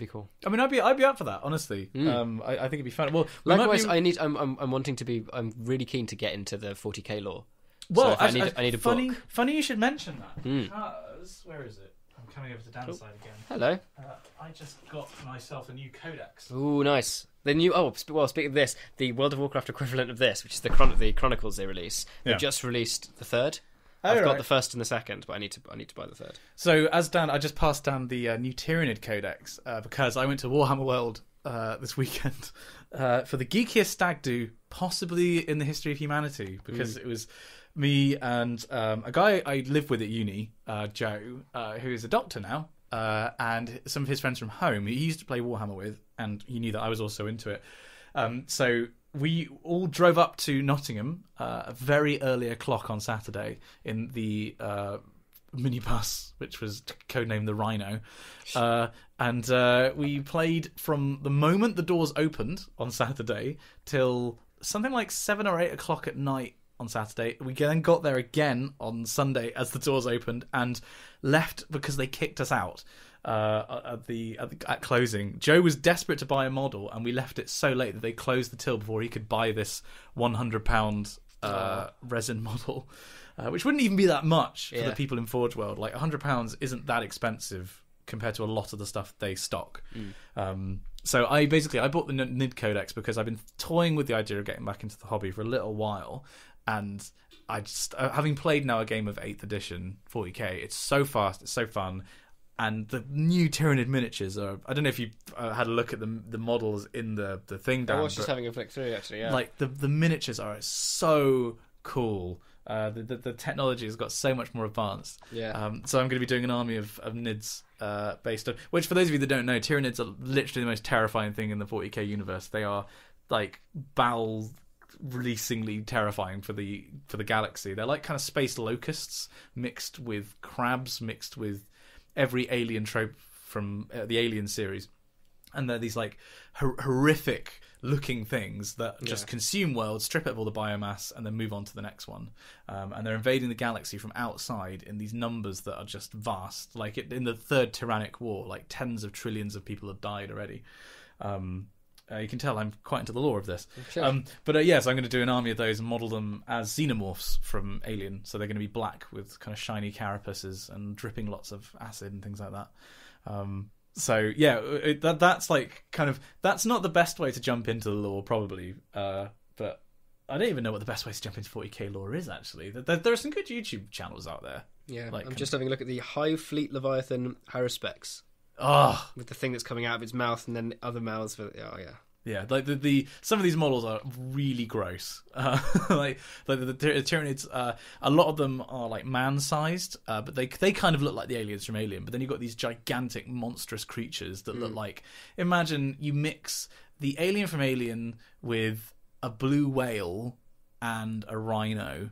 cool. I mean, I'd be up for that, honestly. I think it'd be fun. Well, likewise, I'm really keen to get into the 40k lore. Well, so I need a book. Funny you should mention that, because where is it? I'm coming over to Dan's side again. Hello. I just got myself a new codex. Ooh, nice. The new. Speaking of this, the World of Warcraft equivalent of this, which is the Chronicles they release. They just released the 3rd. I've got the 1st and the 2nd, but I need to buy the 3rd. So I just passed down the new Tyranid Codex because I went to Warhammer World this weekend for the geekiest stag do possibly in the history of humanity, because it was me and a guy I live with at uni, Joe, who is a doctor now, and some of his friends from home he used to play Warhammer with, and he knew that I was also into it. So we all drove up to Nottingham a very early o'clock on Saturday in the minibus, which was codenamed the Rhino. And we played from the moment the doors opened on Saturday till something like 7 or 8 o'clock at night on Saturday. We then got there again on Sunday as the doors opened and left because they kicked us out at closing. Joe was desperate to buy a model, and we left it so late that they closed the till before he could buy this £100 resin model, which wouldn't even be that much for the people in Forge World. Like £100 isn't that expensive compared to a lot of the stuff they stock. So I bought the NID Codex because I've been toying with the idea of getting back into the hobby for a little while, and I just having played now a game of 8th edition 40k, it's so fast, it's so fun, and the new Tyranid miniatures are, I don't know if you had a look at the models in the thing, Dan, I was just having a flick through, actually. Yeah, like the miniatures are so cool. The technology has got so much more advanced. Yeah. So I'm going to be doing an army of NIDs based on, which, for those of you that don't know, Tyranids are literally the most terrifying thing in the 40k universe. They are like bowel-releasingly terrifying for the galaxy. They're like kind of space locusts mixed with crabs, mixed with every alien trope from the Alien series, and they're these like horrific looking things that just consume worlds, strip it of all the biomass, and then move on to the next one. And they're invading the galaxy from outside in these numbers that are just vast. Like in the third Tyrannic War, like tens of trillions of people have died already. You can tell I'm quite into the lore of this. Sure. So I'm going to do an army of those and model them as xenomorphs from Alien. So they're going to be black with kind of shiny carapaces and dripping lots of acid and things like that. That's like kind of, that's not the best way to jump into the lore probably, but I don't even know what the best way to jump into 40k lore is, actually. There are some good YouTube channels out there. Yeah, like, I'm just having a look at the Hive Fleet Leviathan Haruspex. With the thing that's coming out of its mouth and then other mouths. Yeah, like some of these models are really gross. Like the Tyranids, a lot of them are like man-sized, but they kind of look like the aliens from Alien. But then you've got these gigantic, monstrous creatures that look like, imagine you mix the alien from Alien with a blue whale and a rhino.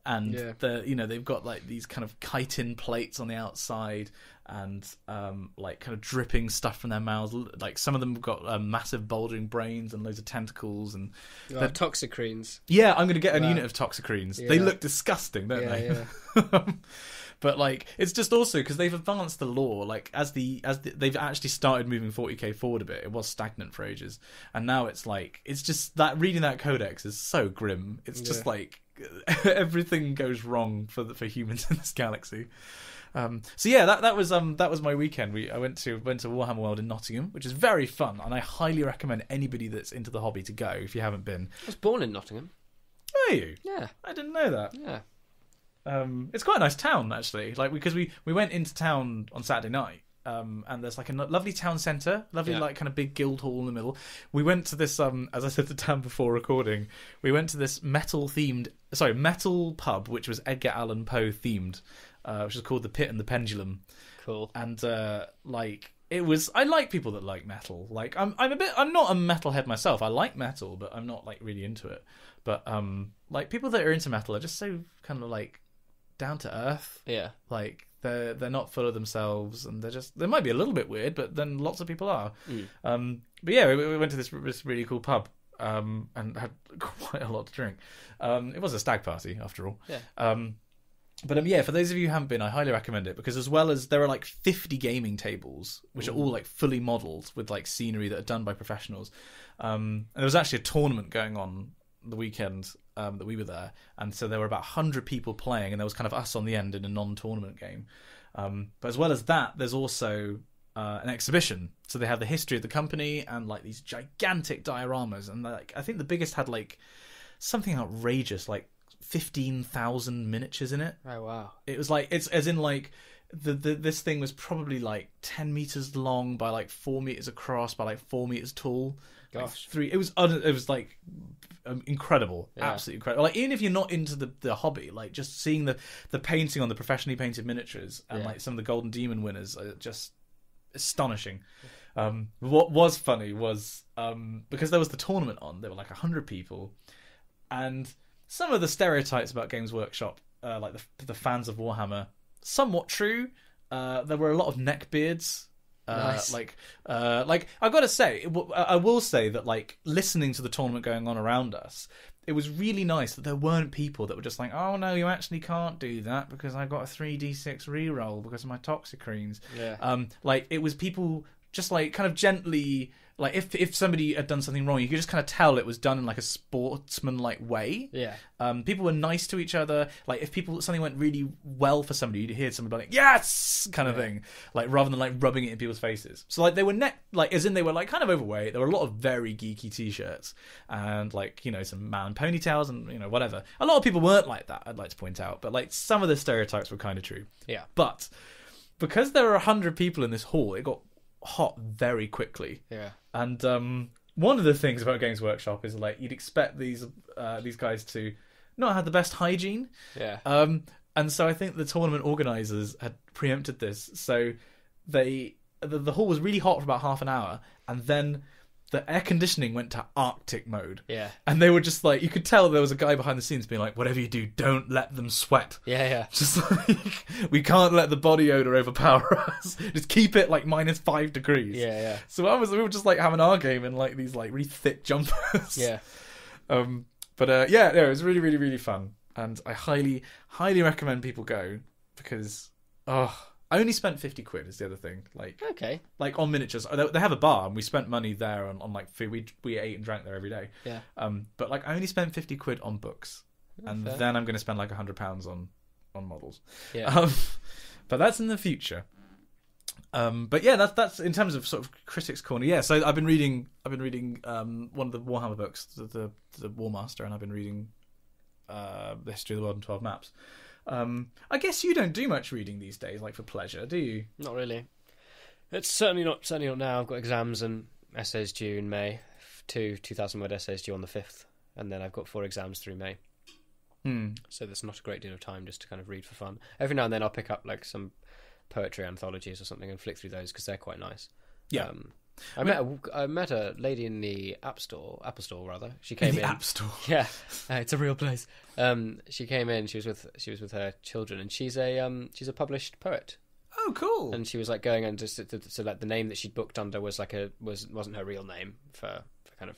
And they've got like these kind of chitin plates on the outside, and like kind of dripping stuff from their mouths. Like some of them have got massive bulging brains and loads of tentacles, and they're toxicrenes. Yeah, I'm going to get a unit of toxicrenes. Yeah. They look disgusting, don't they? Yeah. But like, it's just also because they've advanced the lore. Like as they've actually started moving 40k forward a bit. It was stagnant for ages, and now it's like, it's just that reading that codex is so grim. It's just like everything goes wrong for humans in this galaxy. That was my weekend. I went to Warhammer World in Nottingham, which is very fun, and I highly recommend anybody that's into the hobby to go if you haven't been. I was born in Nottingham. Are you? Yeah. I didn't know that. Yeah. It's quite a nice town, actually. Like, because we went into town on Saturday night. And there's like a lovely town centre, like kind of big guild hall in the middle. We went to this, as I said to Dan before recording, we went to this metal pub, which was Edgar Allan Poe themed, which is called the Pit and the Pendulum. Cool. And it was, I like people that like metal. Like I'm not a metalhead myself. I like metal, but I'm not like really into it. But like people that are into metal are just so kind of like down to earth. Yeah. Like they're not full of themselves, and they might be a little bit weird, but then lots of people are. But yeah, we went to this really cool pub and had quite a lot to drink. It was a stag party after all. Yeah. But for those of you who haven't been, I highly recommend it, because as well as there are like 50 gaming tables, which are all like fully modelled with like scenery that are done by professionals. And there was actually a tournament going on the weekend that we were there, and so there were about 100 people playing, and there was kind of us on the end in a non-tournament game. But as well as that, there's also an exhibition. So they have the history of the company and like these gigantic dioramas, and like I think the biggest had like something outrageous, like 15,000 miniatures in it. Oh wow! It was like, it's as in like this thing was probably like 10 meters long by like 4 meters across by like 4 meters tall. Gosh, It was like incredible, Yeah. absolutely incredible. Like even if you're not into the hobby, like just seeing the painting on the professionally painted miniatures and like some of the Golden Demon winners are just astonishing. What was funny was because there was the tournament on, there were like 100 people, and some of the stereotypes about Games Workshop, like the fans of Warhammer, somewhat true. There were a lot of neckbeards. Nice. Like I've got to say, I will say that like listening to the tournament going on around us, it was really nice that there weren't people that were just like, oh no, you actually can't do that because I got a 3d6 reroll because of my Toxicreens. Yeah. Like it was people just like kind of gently, like if somebody had done something wrong, you could just kind of tell it was done in like a sportsman-like way. Yeah. People were nice to each other. Like if something went really well for somebody, you'd hear somebody like yes kind of thing, like rather than like rubbing it in people's faces. So like they were like as in they were like kind of overweight. There were a lot of very geeky t-shirts and like, you know, some man ponytails and, you know, whatever. A lot of people weren't like that, I'd like to point out, but like some of the stereotypes were kind of true. Yeah. But because there were 100 people in this hall, it got hot very quickly. Yeah. And one of the things about Games Workshop is like you'd expect these guys to not have the best hygiene. Yeah. And so I think the tournament organisers had preempted this. So the hall was really hot for about half an hour, and then the air conditioning went to Arctic mode. Yeah. And they were just like, you could tell there was a guy behind the scenes being like, whatever you do, don't let them sweat. Yeah, yeah. Just like, we can't let the body odor overpower us. Just keep it like -5 degrees. Yeah, yeah. So we were just like having our game in like these like really thick jumpers. Yeah. Yeah, no, it was really, really, really fun. And I highly, highly recommend people go because, I only spent 50 quid is the other thing. Like, Okay. like on miniatures. They have a bar and we spent money there on like food. We ate and drank there every day. Yeah. But like I only spent 50 quid on books. And fair. then I'm going to spend like £100 on models. Yeah. But that's in the future. But yeah, that's in terms of sort of critics' corner. Yeah, so I've been reading one of the Warhammer books, the War Master, and I've been reading the History of the World in 12 Maps. I guess you don't do much reading these days, like for pleasure, do you? Not really. It's certainly not now. I've got exams and essays due in May. 2,000-word essays due on the 5th, and then I've got 4 exams through May. So there's not a great deal of time just to kind of read for fun. Every now and then I'll pick up like some poetry anthologies or something and flick through those because they're quite nice. Yeah. I met a lady in the Apple Store rather. She came in. App Store. Yeah, it's a real place. She came in. She was with her children, and she's a published poet. Oh, cool. And she was like going and so like the name that she'd booked under was like wasn't her real name for kind of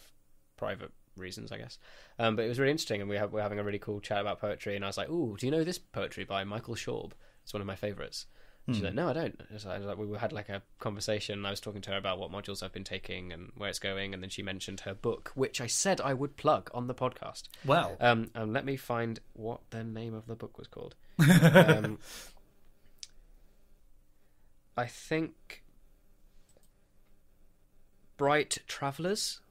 private reasons, I guess. But it was really interesting, and we're having a really cool chat about poetry. And I was like, "Ooh, do you know this poetry by Michael Shorb? It's one of my favourites." She's like, "No, I don't." We had like a conversation, and I was talking to her about what modules I've been taking and where it's going, and then she mentioned her book, which I said I would plug on the podcast. Well, and let me find what the name of the book was called. I think Bright Travellers.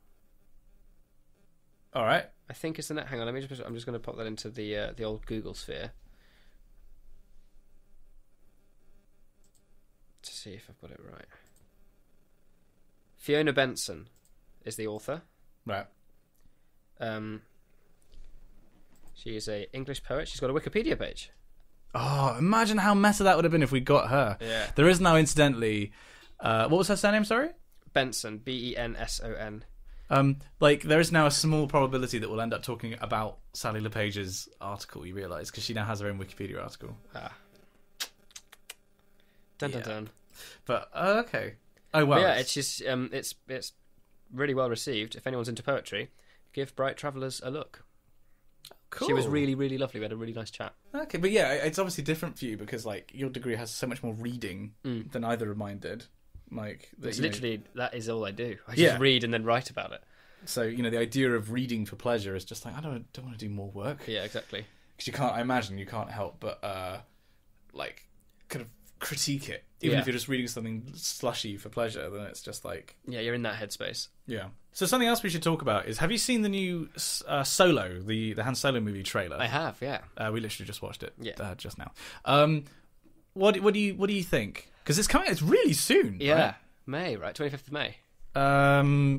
all right. I think it's the net. Hang on, I'm just going to pop that into the old Google sphere to see if I've got it right. Fiona Benson is the author. Right. She is a English poet. She's got a Wikipedia page. Oh, imagine how meta that would have been if we got her. Yeah. There is now, incidentally, what was her surname, sorry? Benson, Benson. Like, there is now a small probability that we'll end up talking about Sally LePage's article, you realise, because she now has her own Wikipedia article. Dun. But, okay. Oh, well. But yeah, it's just, it's really well received. If anyone's into poetry, give Bright Travellers a look. Cool. She was really, really lovely. We had a really nice chat. Okay, but yeah, it's obviously different for you because, like, your degree has so much more reading than either of mine did. Like, it's literally, that is all I do. I just read and then write about it. So, you know, the idea of reading for pleasure is just like, I don't want to do more work. Yeah, exactly. Because I imagine you can't help but, like, kind of critique it. Even if you're just reading something slushy for pleasure, then it's just like... Yeah, you're in that headspace. Yeah. So something else we should talk about is, have you seen the new Solo, the Han Solo movie trailer? I have, yeah. We literally just watched it just now. What do you think? Because it's coming, it's really soon. Yeah, right? May, right? 25th of May.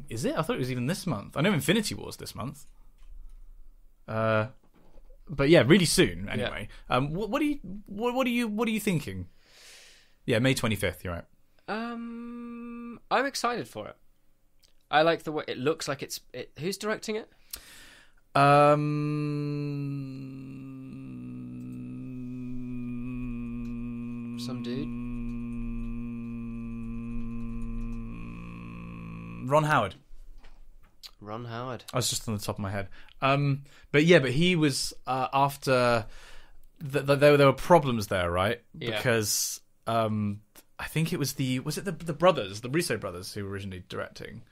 Is it? I thought it was even this month. I know Infinity War's this month. But yeah, really soon. Anyway, what are you thinking? Yeah, May 25th. You're right. I'm excited for it. I like the way it looks. Like it's. Who's directing it? Some dude. Ron Howard. Ron Howard. I was just on the top of my head. But he was after there were problems there, right? Yeah. Because I think it was the brothers, the Russo brothers, who were originally directing.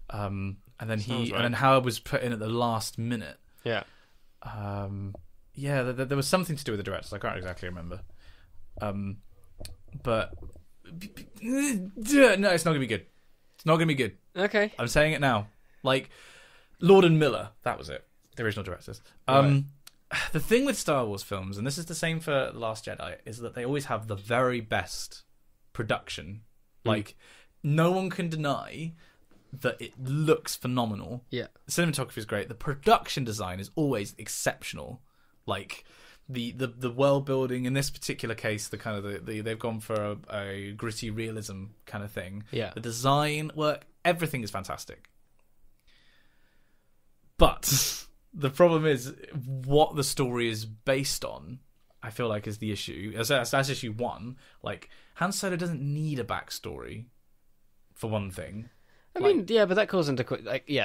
And then and then Howard was put in at the last minute. Yeah. There was something to do with the directors. I can't exactly remember. But no, it's not gonna be good. It's not gonna be good. Okay. I'm saying it now. Like Lord and Miller, that was it. The original directors. Right. The thing with Star Wars films, and this is the same for The Last Jedi, is that they always have the very best production. Like, no one can deny that it looks phenomenal. Yeah. The cinematography is great. The production design is always exceptional. Like, the world building, in this particular case, the kind of they've gone for a gritty realism kind of thing. Yeah. The design work, everything is fantastic. But the problem is what the story is based on, I feel like, is the issue. That's issue one. Like, Han Solo doesn't need a backstory, for one thing. I mean, yeah, but that calls into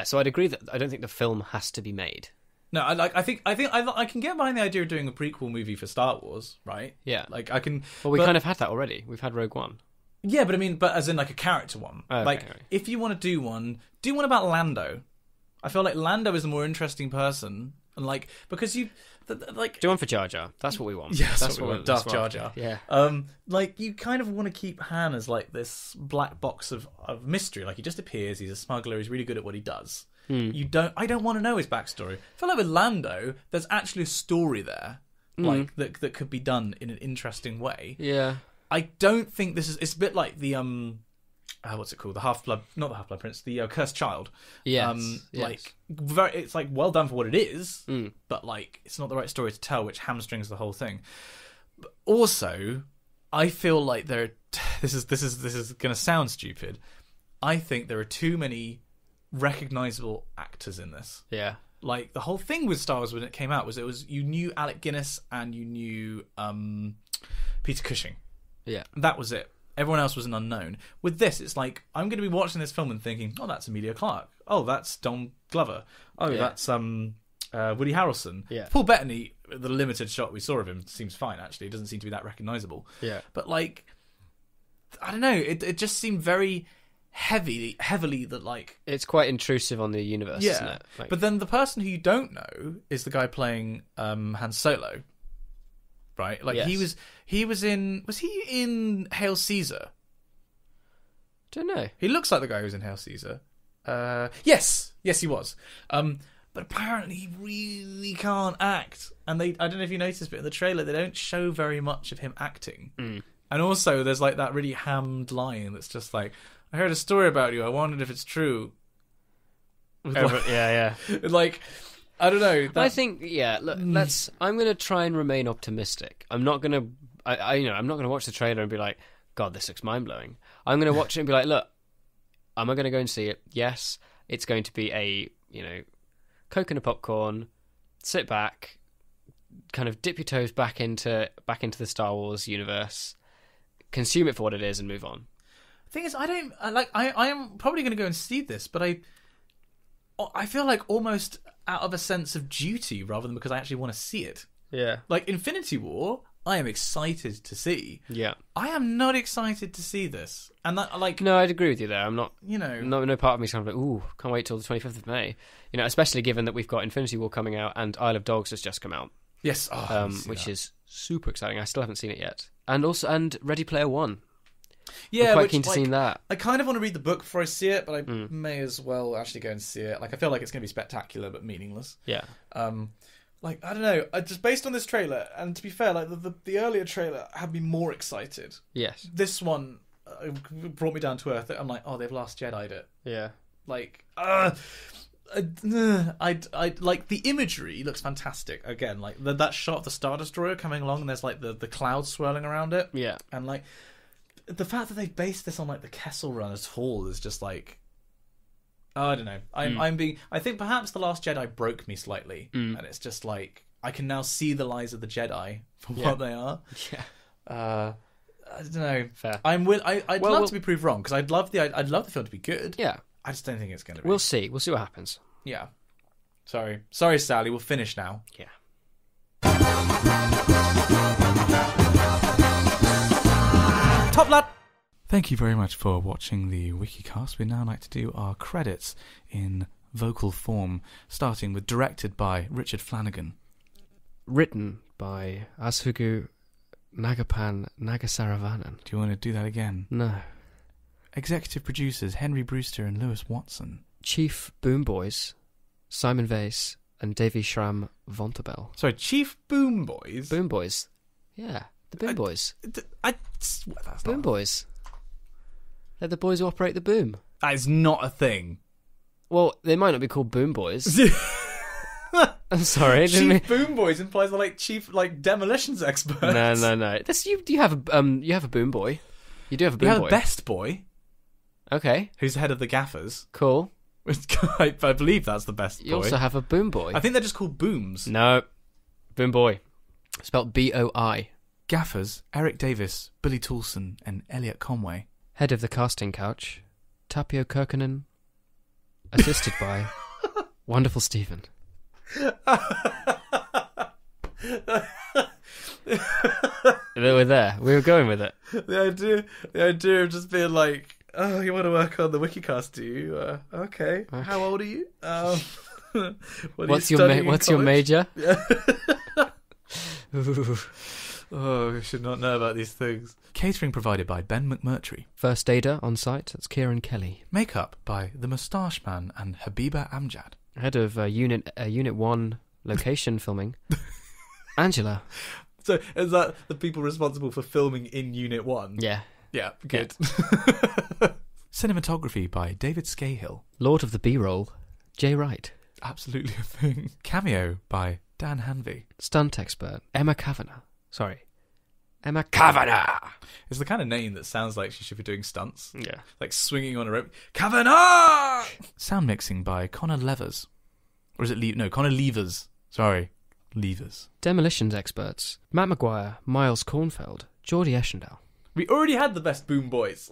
so I'd agree that I don't think the film has to be made. No, I think I can get behind the idea of doing a prequel movie for Star Wars, right? Yeah. Like, I can. Well, we kind of had that already. We've had Rogue One. Yeah, but I mean, as in like a character one. Okay, like, right. if you want to do one about Lando. I feel like Lando is a more interesting person, and like because you like do one for Jar Jar. That's what we want. Yeah, that's what we want. Darth Jar Jar. Yeah. Like you kind of want to keep Han as like this black box of mystery. Like he just appears. He's a smuggler. He's really good at what he does. I don't want to know his backstory. I feel like with Lando, there's actually a story there, like that could be done in an interesting way. Yeah. I don't think this is. It's a bit like the what's it called? The Half-Blood, not the Half-Blood Prince, the Cursed Child. Yes. Like it's like well done for what it is, but like it's not the right story to tell, which hamstrings the whole thing. But also, I feel like this is going to sound stupid. I think there are too many recognizable actors in this. Yeah. Like the whole thing with Star Wars when it came out was you knew Alec Guinness and you knew Peter Cushing. Yeah. That was it. Everyone else was an unknown. With this, it's like I'm going to be watching this film and thinking, "Oh, that's Emilia Clarke. Oh, that's Don Glover. Oh, that's Woody Harrelson." Yeah. Paul Bettany, the limited shot we saw of him, seems fine. Actually, it doesn't seem to be that recognizable. Yeah. But like, I don't know. It just seemed very heavily that like it's quite intrusive on the universe. Yeah. Isn't it? Like, But then the person who you don't know is the guy playing Han Solo. Right, like yes. was he in Hail Caesar? Don't know. He looks like the guy who was in Hail Caesar. Yes, he was. But apparently he really can't act. And I don't know if you noticed, but in the trailer they don't show very much of him acting. And also there's like that really hammed line that's just like, "I heard a story about you. I wondered if it's true." Yeah. Like, I don't know. I think, look, I'm going to try and remain optimistic. I'm not going to, I'm not going to watch the trailer and be like, "God, this looks mind-blowing." I'm going to watch it and be like, "Look, am I going to go and see it? Yes, it's going to be a, Coke and a popcorn, sit back, kind of dip your toes back into the Star Wars universe, consume it for what it is and move on." The thing is, I am probably going to go and see this, but I feel like almost out of a sense of duty rather than because I actually want to see it. Yeah. Like Infinity War, I am excited to see. Yeah. I am not excited to see this. And that, like... No, I'd agree with you there. I'm not... No part of me is kind of like, ooh, can't wait till the 25th of May. Especially given that we've got Infinity War coming out and Isle of Dogs has just come out. Yes. Which is super exciting. I still haven't seen it yet. And Ready Player One. Yeah, I'm quite keen to see that. I kind of want to read the book before I see it, but I may as well actually go and see it. Like, I feel like it's going to be spectacular but meaningless. Yeah. Like, I don't know. Just based on this trailer, and to be fair, like the earlier trailer had me more excited. Yes. This one brought me down to earth. I'm like, oh, they've Last Jedi'd it. Yeah. Like, I like the imagery looks fantastic. Again, like that shot of the Star Destroyer coming along, and there's like the clouds swirling around it. Yeah, and like the fact that they based this on like the Kessel Run at all is just like, oh, I don't know. I think perhaps The Last Jedi broke me slightly, and it's just like I can now see the lies of the Jedi for what they are. Yeah. I don't know. Fair. I'd love to be proved wrong because I'd love the film to be good. Yeah. I just don't think it's going to be. We'll see. We'll see what happens. Yeah. Sorry, Sally. We'll finish now. Yeah. Top lad. Thank you very much for watching the Wikicast. We'd now like to do our credits in vocal form, starting with directed by Richard Flanagan. Written by Ashugu Nagapan Nagasaravanan. Do you want to do that again? No. Executive producers Henry Brewster and Lewis Watson. Chief Boom Boys, Simon Vase and Davy Schramm Vontabell. Sorry, Chief Boom Boys? Boom Boys. Yeah, the Boom Boys. I swear that's Boom Boys. They're the boys who operate the boom. That is not a thing. Well, they might not be called Boom Boys. I'm sorry. Chief Boom Boys implies they're like chief demolitions experts. No. That's you have a boom boy. You do have a boom boy. You have a best boy. Okay. Who's the head of the gaffers. Cool. I believe that's the best boy. You also have a boom boy. I think they're just called booms. No. Boom boy. Spelled B-O-I. Gaffers, Eric Davis, Billy Toulson and Elliot Conway. Head of the casting couch, Tapio Kirkinen. Assisted by Wonderful Stephen. They were there. We were going with it. The idea of just being like, oh, you want to work on the Wikicast, do you? Okay. How old are you? What's your major? Yeah. Oh, we should not know about these things. Catering provided by Ben McMurtry. First aider on site, that's Kieran Kelly. Makeup by The Moustache Man and Habiba Amjad. Head of Unit 1 location filming, Angela. So is that the people responsible for filming in Unit 1? Yeah. Yeah, good. Cinematography by David Scahill. Lord of the B-roll, Jay Wright. Absolutely a thing. Cameo by Dan Hanvey. Stunt expert, Emma Kavanagh. Emma Kavanagh! It's the kind of name that sounds like she should be doing stunts. Yeah. Like swinging on a rope. Kavanagh! Sound mixing by Connor Levers. Or is it Connor Levers. Sorry. Levers. Demolitions experts, Matt Maguire, Miles Cornfeld, Geordie Eschendahl. We already had the best boom boys.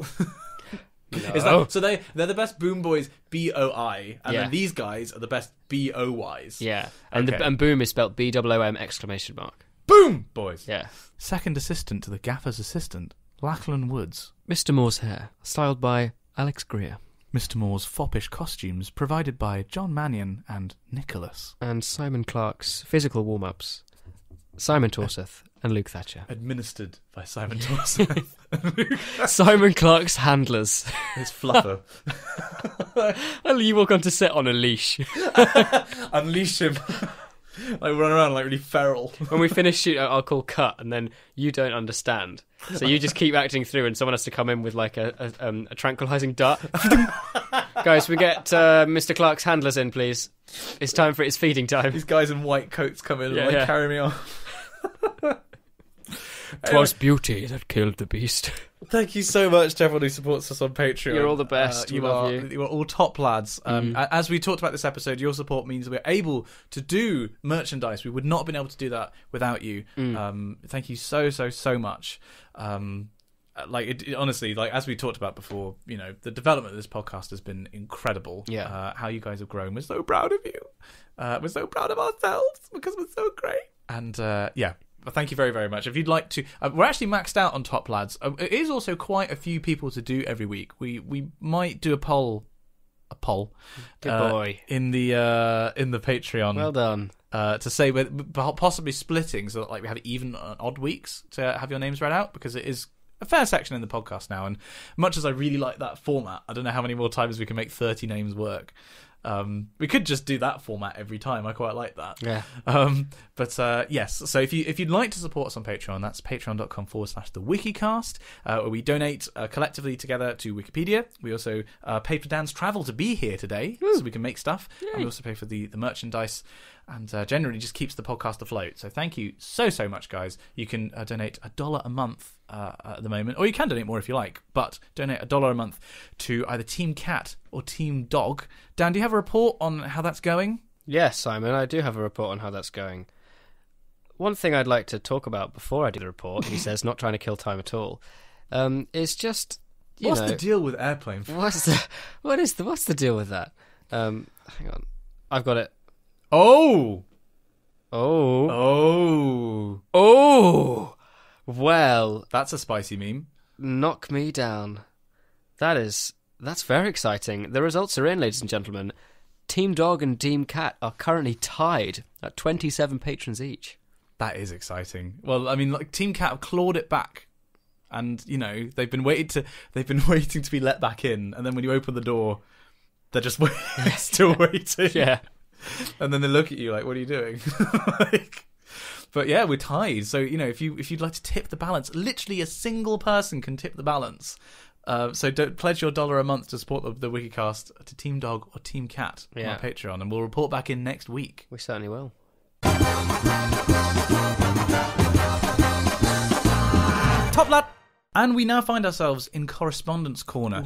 No. So they're the best boom boys, B-O-I, and Yeah. then these guys are the best B-O-Ys. Yeah. And Okay. and boom is spelled B-O-O-M exclamation mark. Boom boys. Yeah. Second assistant to the gaffer's assistant, Lachlan Woods. Mr. Moore's hair, styled by Alex Greer. Mr. Moore's foppish costumes provided by John Mannion and Nicholas. And Simon Clark's physical warm-ups, Simon Torseth and Luke Thatcher. Administered by Simon Torseth. Simon Clark's handlers. His fluffer. And you walk on to set on a leash. Unleash him. Like run around like really feral. When we finish shoot, I'll call cut, and then you don't understand. So you just keep acting through, and someone has to come in with like a tranquilizing dart. Guys, we get Mr. Clark's handlers in, please. It's time for its feeding time. These guys in white coats come in and carry me off. 'Twas beauty that killed the beast. Thank you so much to everyone who supports us on Patreon. You're all the best. We love you. You are all top lads. As we talked about this episode, your support means we're able to do merchandise. We would not have been able to do that without you. Thank you so much. Honestly, like as we talked about before, you know, the development of this podcast has been incredible. Yeah. How you guys have grown. We're so proud of you. We're so proud of ourselves because we're so great. And yeah. Thank you very, very much. If you'd like to, we're actually maxed out on top lads. It is also quite a few people to do every week. We might do a poll. Good boy. In the Patreon. Well done. To say we're possibly splitting so that like we have even odd weeks to have your names read out, because it is a fair section in the podcast now. And much as I really like that format, I don't know how many more times we can make 30 names work. We could just do that format every time. I quite like that. Yeah. But yes, so if you'd like to support us on Patreon, that's patreon.com/the Wikicast, where we donate collectively together to Wikipedia. We also pay for Dan's travel to be here today, so we can make stuff. Yay. And we also pay for the merchandise, and generally just keeps the podcast afloat. So thank you so much, guys. You can donate $1 a month at the moment, or you can donate more if you like, but donate $1 a month to either Team Cat or Team Dog. Dan, do you have a report on how that's going? Yes, Simon, I do have a report on how that's going. One thing I'd like to talk about before I do the report, he says, not trying to kill time at all, is just, what's the deal with airplane? What's the deal with that? Hang on, I've got it. Oh! Well, that's a spicy meme. Knock me down. That's very exciting. The results are in, ladies and gentlemen. Team Dog and Team Cat are currently tied at 27 patrons each. That is exciting. Well, I mean, like, Team Cat have clawed it back, and they've been waiting to be let back in, and then when you open the door, they're just still waiting. Yeah. And then they look at you like, "What are you doing?" But yeah, we're tied. So if you'd like to tip the balance, literally a single person can tip the balance. So don't pledge your $1 a month to support the Wikicast to Team Dog or Team Cat on our Patreon, and we'll report back in next week. We certainly will. Top lad. And we now find ourselves in Correspondence Corner.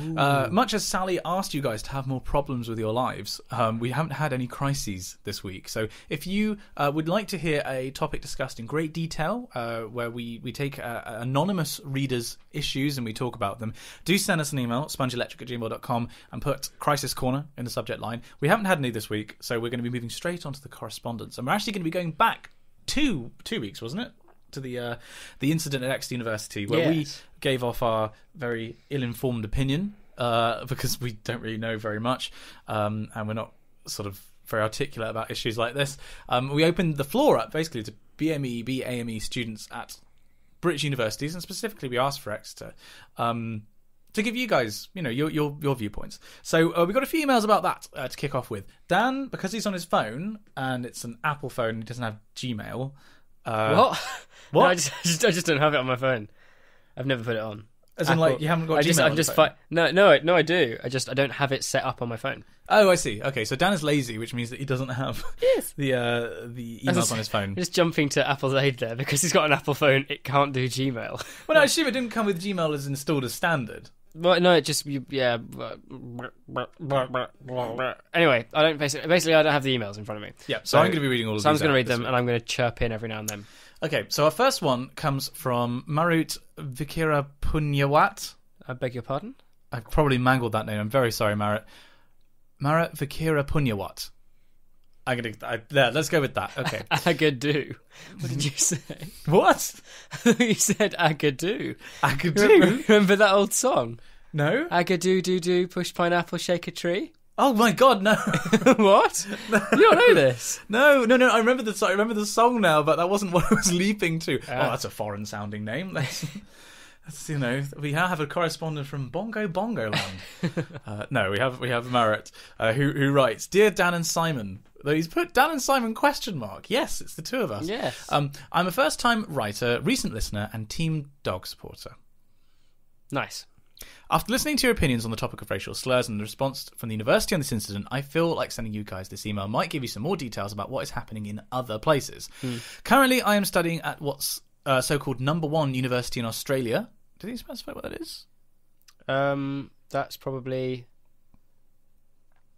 Much as Sally asked you guys to have more problems with your lives, we haven't had any crises this week. So if you would like to hear a topic discussed in great detail, where we take anonymous readers' issues and we talk about them, do send us an email, spongyelectric@gmail.com, and put Crisis Corner in the subject line. We haven't had any this week, so we're going to be moving straight onto the correspondence. And we're actually going to be going back two weeks, wasn't it? To the incident at Exeter University, where we gave off our very ill-informed opinion, because we don't really know very much, and we're not sort of very articulate about issues like this. We opened the floor up basically to BME, BAME students at British universities, and specifically we asked for Exeter to give you guys, your viewpoints. So we got a few emails about that to kick off with. Dan, because he's on his phone and it's an Apple phone, he doesn't have Gmail. What? What? No, I just don't have it on my phone. I've never put it on. As in, like, you haven't got Gmail on your phone? No, I do. I don't have it set up on my phone. Oh, I see. Okay, so Dan is lazy, which means that he doesn't have the emails on his phone. Just jumping to Apple's aid there, because he's got an Apple phone, it can't do Gmail. Well, no, I assume it didn't come with Gmail as installed as standard. Well, no, it just Anyway, I don't basically I don't have the emails in front of me. Yeah, so I'm going to be reading all of these. So I'm going to read them, and I'm going to chirp in every now and then. Okay, so our first one comes from Marut Vikirapunyawat. I beg your pardon? I've probably mangled that name. I'm very sorry, Marut. Marut Vikirapunyawat. Let's go with that. Okay. Agadoo. What did you say? What? You said agadoo. Agadoo? Remember that old song? No? Agadoo doo doo, push pineapple, shake a tree. Oh my God, no! What? You don't know this? No. I remember the song now, but that wasn't what I was leaping to. Oh, that's a foreign-sounding name. That's we now have a correspondent from Bongo Land. No, we have Marut, who writes, "Dear Dan and Simon." Though he's put Dan and Simon ? Yes, it's the two of us. Yes. I'm a first-time writer, recent listener, and Team Dog supporter. Nice. After listening to your opinions on the topic of racial slurs and the response from the university on this incident, I feel like sending you guys this email might give you some more details about what is happening in other places. Currently, I am studying at what's so-called number one university in Australia. Did he specify what that is? That's probably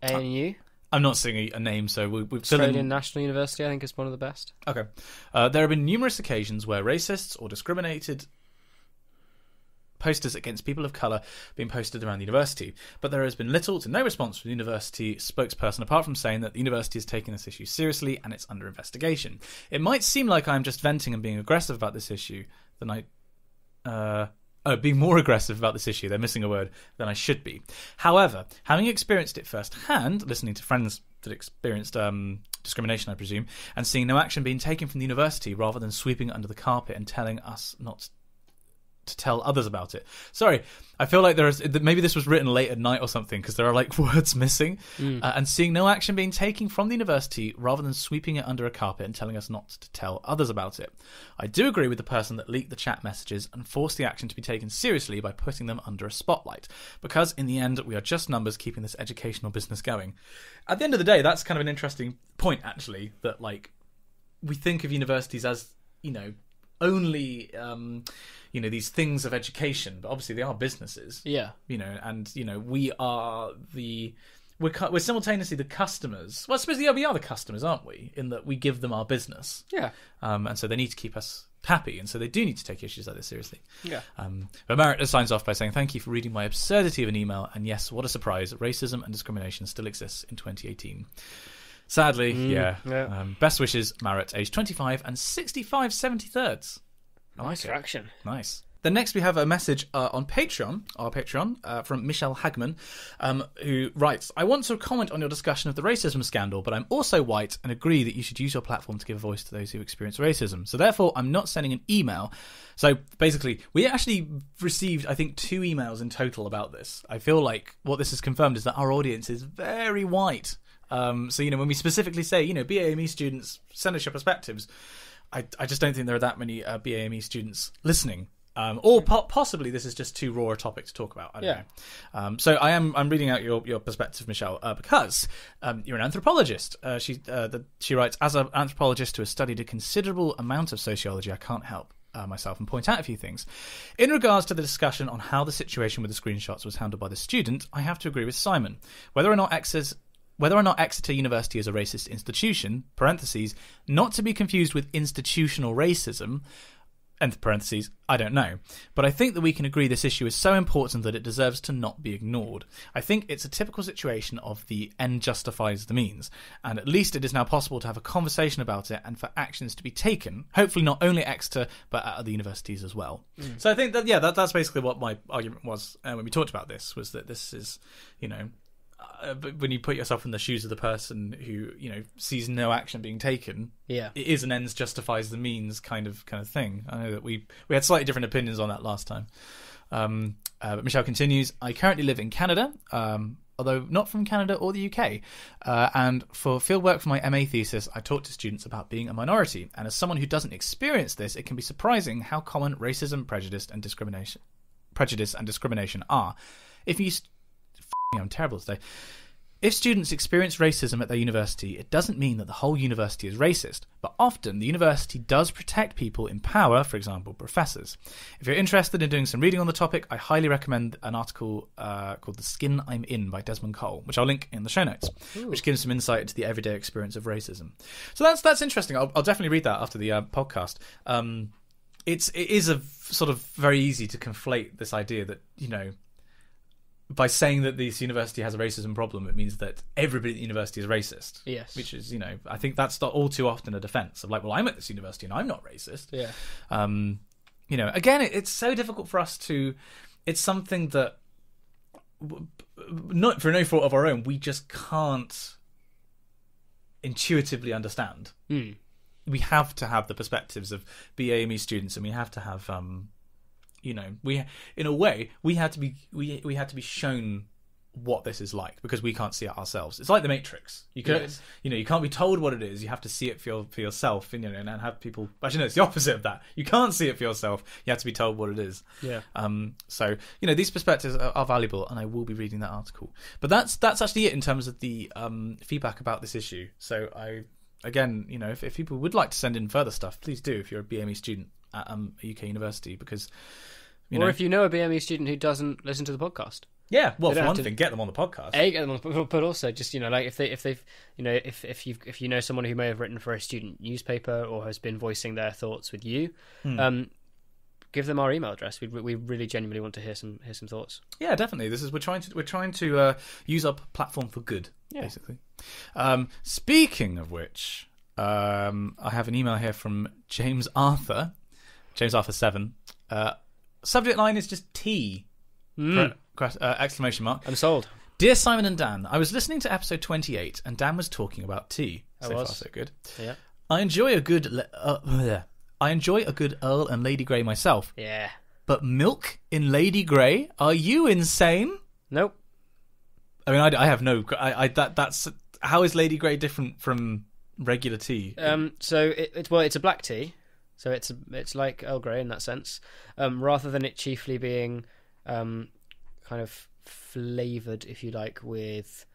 ANU. I'm not seeing a name, so we've Australian National University, I think, is one of the best. Okay. There have been numerous occasions where racists or discriminated posters against people of colour being posted around the university, but there has been little to no response from the university spokesperson apart from saying that the university is taking this issue seriously and it's under investigation. It might seem like I'm just venting and being aggressive about this issue being more aggressive about this issue, they're missing a word, than I should be. However, having experienced it firsthand, listening to friends that experienced discrimination, I presume, and seeing no action being taken from the university rather than sweeping it under the carpet and telling us not to tell others about it. Sorry, I feel like maybe this was written late at night or something, because there are like words missing. And seeing no action being taken from the university rather than sweeping it under a carpet and telling us not to tell others about it. I do agree with the person that leaked the chat messages and forced the action to be taken seriously by putting them under a spotlight, because in the end we are just numbers keeping this educational business going. At the end of the day, that's kind of an interesting point, actually, that like we think of universities as, only these things of education, but obviously they are businesses. Yeah. And we are we're simultaneously the customers. Well, I suppose we are the customers, aren't we? In that we give them our business. Yeah. And so they need to keep us happy, and so they do need to take issues like this seriously. Yeah. But Merritt signs off by saying, "Thank you for reading my absurdity of an email, and yes, what a surprise, racism and discrimination still exists in 2018. Sadly, yeah. Best wishes, Marrett, aged 25 and 65 73rds. Nice traction. Nice. Then next we have a message on Patreon, our Patreon, from Michelle Hagman, who writes, "I want to comment on your discussion of the racism scandal, but I'm also white and agree that you should use your platform to give a voice to those who experience racism. So therefore, I'm not sending an email." So basically, we actually received, I think, 2 emails in total about this. I feel like what this has confirmed is that our audience is very white. So, when we specifically say, BAME students, send us your perspectives, I just don't think there are that many BAME students listening. Or possibly this is just too raw a topic to talk about. I don't know. So I'm reading out your perspective, Michelle, because you're an anthropologist. She writes, "As an anthropologist who has studied a considerable amount of sociology, I can't help myself and point out a few things. In regards to the discussion on how the situation with the screenshots was handled by the student, I have to agree with Simon. Whether or not Exeter University is a racist institution, parentheses, not to be confused with institutional racism, end parentheses, I don't know. But I think that we can agree this issue is so important that it deserves to not be ignored. I think it's a typical situation of the end justifies the means, and at least it is now possible to have a conversation about it and for actions to be taken, hopefully not only at Exeter, but at other universities as well." So I think that, that's basically what my argument was when we talked about this, was that this is, when you put yourself in the shoes of the person who sees no action being taken, it is an ends justifies the means kind of thing. I know that we had slightly different opinions on that last time. But Michelle continues, "I currently live in Canada, although not from Canada or the UK, and for fieldwork for my MA thesis I talk to students about being a minority, and as someone who doesn't experience this, it can be surprising how common racism, prejudice and discrimination are. I'm terrible today. If students experience racism at their university, it doesn't mean that the whole university is racist, but often the university does protect people in power, for example, professors. If you're interested in doing some reading on the topic, I highly recommend an article called The Skin I'm In by Desmond Caulle, which I'll link in the show notes, which gives some insight into the everyday experience of racism." So that's interesting. I'll definitely read that after the podcast. It is a sort of very easy to conflate this idea that, by saying that this university has a racism problem, it means that everybody at the university is racist. Yes. Which is, I think that's all too often a defence of like, well, I'm at this university and I'm not racist. Yeah. Again, it's so difficult for us to. It's something that, not for no fault of our own, we just can't intuitively understand. We have to have the perspectives of BAME students, and we have to have. We had to be shown what this is like, because we can't see it ourselves. It's like the Matrix. You can't be told what it is. You have to see it for yourself, and have people. Actually, no, it's the opposite of that. You can't see it for yourself. You have to be told what it is. Yeah. So these perspectives are valuable, and I will be reading that article. But that's actually it in terms of the feedback about this issue. So if people would like to send in further stuff, please do. If you're a BME student at a UK university, because if you know a BME student who doesn't listen to the podcast, for one thing, get them on the podcast. But also just if you know someone who may have written for a student newspaper or has been voicing their thoughts with you, give them our email address. We really genuinely want to hear some thoughts. Yeah, definitely. We're trying to use our platform for good, basically. Speaking of which, I have an email here from James Arthur 7. Subject line is just tea. Exclamation mark. I'm sold. Dear Simon and Dan, I was listening to episode 28 and Dan was talking about tea. So far, so good. Yeah. I enjoy a good Earl and Lady Grey myself. Yeah. but milk in Lady Grey? Are you insane? Nope. I mean, I have no... that's... How is Lady Grey different from regular tea? So it's a black tea, so it's like Earl Grey in that sense, rather than it chiefly being kind of flavoured, if you like, with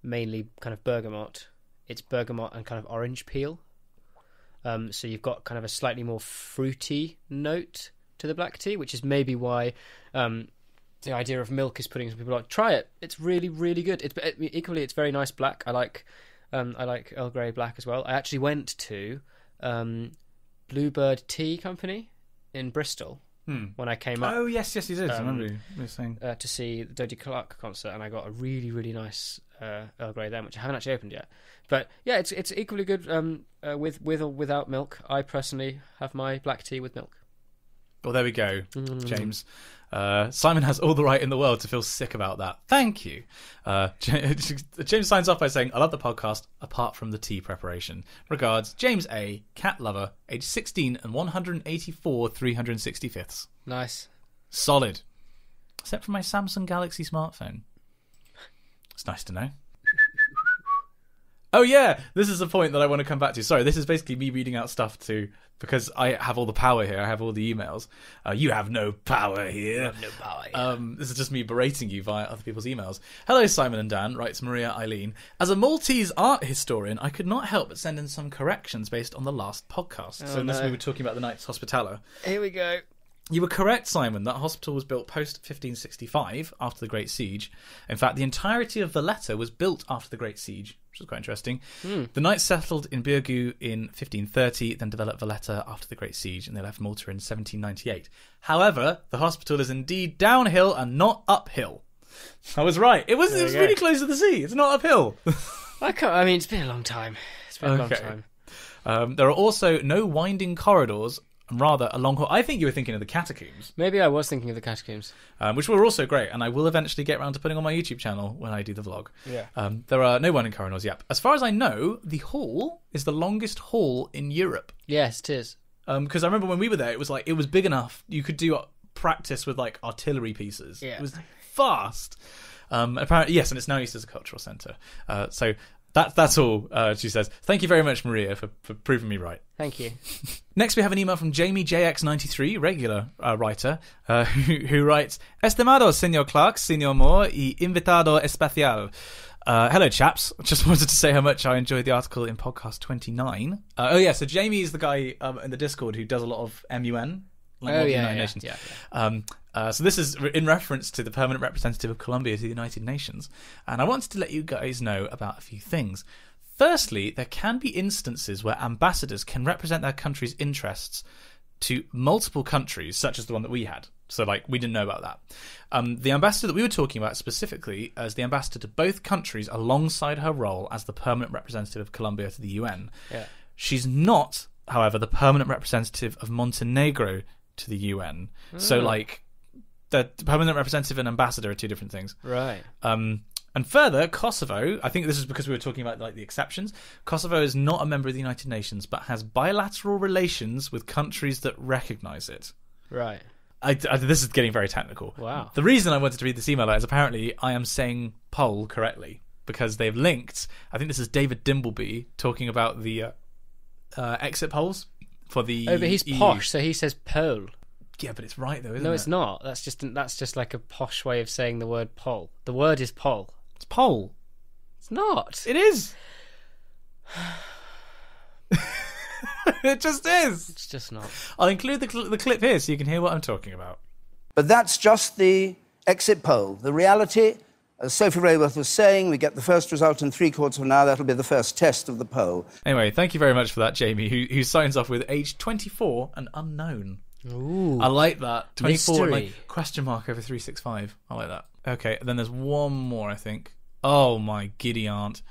mainly kind of bergamot. It's bergamot and kind of orange peel. So you've got kind of a slightly more fruity note to the black tea, which is maybe why the idea of milk is putting some people like, try it. It's really, really good. It's very nice black. I like Earl Grey black as well. I actually went to Bluebird Tea Company in Bristol when I came up. Oh, yes, you did. I remember you were saying. To see the Dodie Clark concert, and I got a really, really nice Earl Grey then, which I haven't actually opened yet. But yeah, it's equally good with or without milk. I personally have my black tea with milk. Well, there we go, James. Simon has all the right in the world to feel sick about that. Thank you. James signs off by saying, I love the podcast, apart from the tea preparation. Regards, James A., cat lover, age 16 and 184 365ths. Nice. Solid. Except for my Samsung Galaxy smartphone. It's nice to know. Oh yeah, this is a point that I want to come back to. Sorry, this is basically me reading out stuff because I have all the power here. I have all the emails. You have no power here. You have no power here. This is just me berating you via other people's emails. Hello, Simon and Dan, writes Maria Eileen. As a Maltese art historian, I could not help but send in some corrections based on the last podcast. So this we were talking about the Knights Hospitaller. Here we go. You were correct, Simon. That hospital was built post-1565, after the Great Siege. In fact, the entirety of Valletta was built after the Great Siege, which was quite interesting. The Knights settled in Puyehue in 1530, then developed Valletta after the Great Siege, and they left Malta in 1798. However, the hospital is indeed downhill and not uphill. I was right. It was really close to the sea. It's not uphill. I mean, it's been a long time. A long time. There are also no winding corridors, rather a long hall. I think you were thinking of the catacombs. Maybe I was thinking of the catacombs. Which were also great, and I will eventually get around to putting on my YouTube channel when I do the vlog. Yeah. There are no winding corridors yet. As far as I know, the hall is the longest hall in Europe. Yes, it is. Because I remember when we were there, it was big enough. You could do practice with like artillery pieces. Yeah. It was fast. Apparently, yes, and it's now used as a cultural centre. So that's all she says. Thank you very much, Maria, for proving me right. Thank you. Next, we have an email from Jamie JX93, regular writer, who writes, Estimado Señor Clark, Señor Moore y invitado especial. Hello, chaps. Just wanted to say how much I enjoyed the article in podcast 29. So Jamie is the guy in the Discord who does a lot of MUN. United Nations. So this is in reference to the permanent representative of Colombia to the United Nations. And I wanted to let you guys know about a few things. Firstly, there can be instances where ambassadors can represent their country's interests to multiple countries, such as the one that we had. So, we didn't know about that. The ambassador that we were talking about specifically as the ambassador to both countries alongside her role as the permanent representative of Colombia to the UN. Yeah. She's not, however, the permanent representative of Montenegro to the UN. So, the permanent representative and ambassador are two different things. Right. And further, Kosovo, I think this is because we were talking about the exceptions. Kosovo is not a member of the United Nations, but has bilateral relations with countries that recognise it. Right. This is getting very technical. Wow. The reason I wanted to read this email out is apparently I am saying Pole correctly because they've linked. I think this is David Dimbleby talking about the exit polls for the. Oh, but he's EU. posh, so he says pole. Yeah, but it's right though, isn't it? No, it's not. That's just like a posh way of saying the word pole. The word is pole. It's pole. It's not. It is. It just is. It's just not. I'll include the clip here so you can hear what I'm talking about. But that's just the exit poll. The reality, as Sophie Rayworth was saying, we get the first result in 3/4 of an hour. That'll be the first test of the poll. Anyway, thank you very much for that, Jamie, who signs off with age 24 and unknown. Ooh. I like that. 24 Mystery. Question mark over 365. I like that. Okay, and then there's one more, I think. Oh my giddy aunt.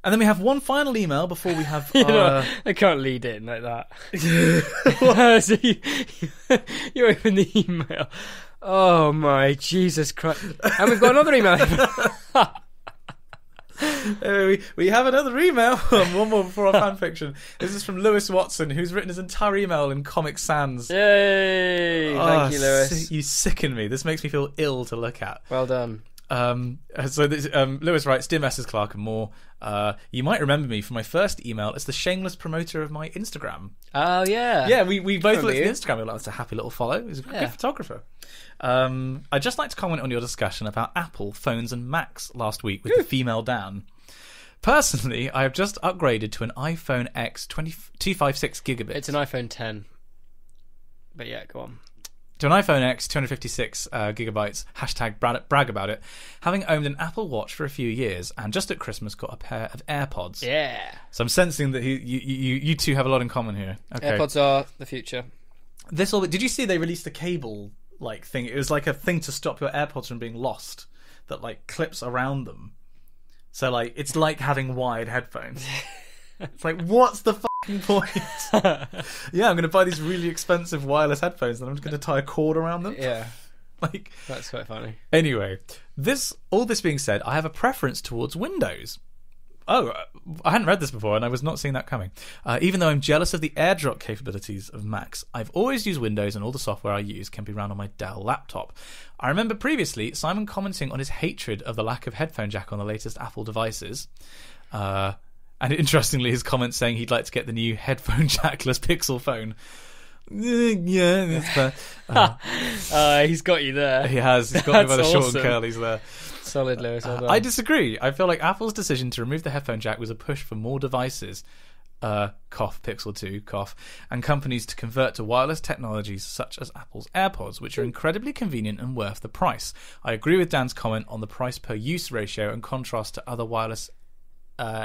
And then we have one final email before we have I can't lead it like that. So you open the email. Oh my Jesus Christ. And we've got another email. We have another email. One more before our fan fiction. This is from Lewis Watson, who's written his entire email in Comic Sans. Yay! Thank you, Lewis. You sicken me. This makes me feel ill to look at. Well done. Lewis writes, "Dear Messrs. Clark and Moore, you might remember me from my first email as the shameless promoter of my Instagram." Oh, yeah. Yeah, we both looked at the Instagram. We were like, that's a happy little follow. He's a good photographer. I'd just like to comment on your discussion about Apple phones and Macs last week with the female Dan. Personally, I have just upgraded to an iPhone X 256 gigabits. It's an iPhone 10. But yeah, go on. To an iPhone X 256 gigabytes, hashtag brag about it, having owned an Apple Watch for a few years and just at Christmas got a pair of AirPods. Yeah. So I'm sensing that you two have a lot in common here. Okay. AirPods are the future. Did you see they released a cable thing? It was like a thing to stop your AirPods from being lost that clips around them. So it's like having wired headphones. It's like, what's the fucking point? Yeah, I'm going to buy these really expensive wireless headphones and I'm just going to tie a cord around them. Yeah. That's quite funny. Anyway, all this being said, I have a preference towards Windows. Oh, I hadn't read this before and I was not seeing that coming. Even though I'm jealous of the AirDrop capabilities of Macs, I've always used Windows and all the software I use can be run on my Dell laptop. I remember previously Simon commenting on his hatred of the lack of headphone jack on the latest Apple devices. And interestingly, his comment saying he'd like to get the new headphone jackless Pixel phone. Yeah, that's fair. He's got you there. He has. He's got me by the short and curlies there. Solid, Lewis. Well done. I disagree. I feel like Apple's decision to remove the headphone jack was a push for more devices, cough, Pixel 2, cough, and companies to convert to wireless technologies such as Apple's AirPods, which are incredibly convenient and worth the price. I agree with Dan's comment on the price per use ratio in contrast to other wireless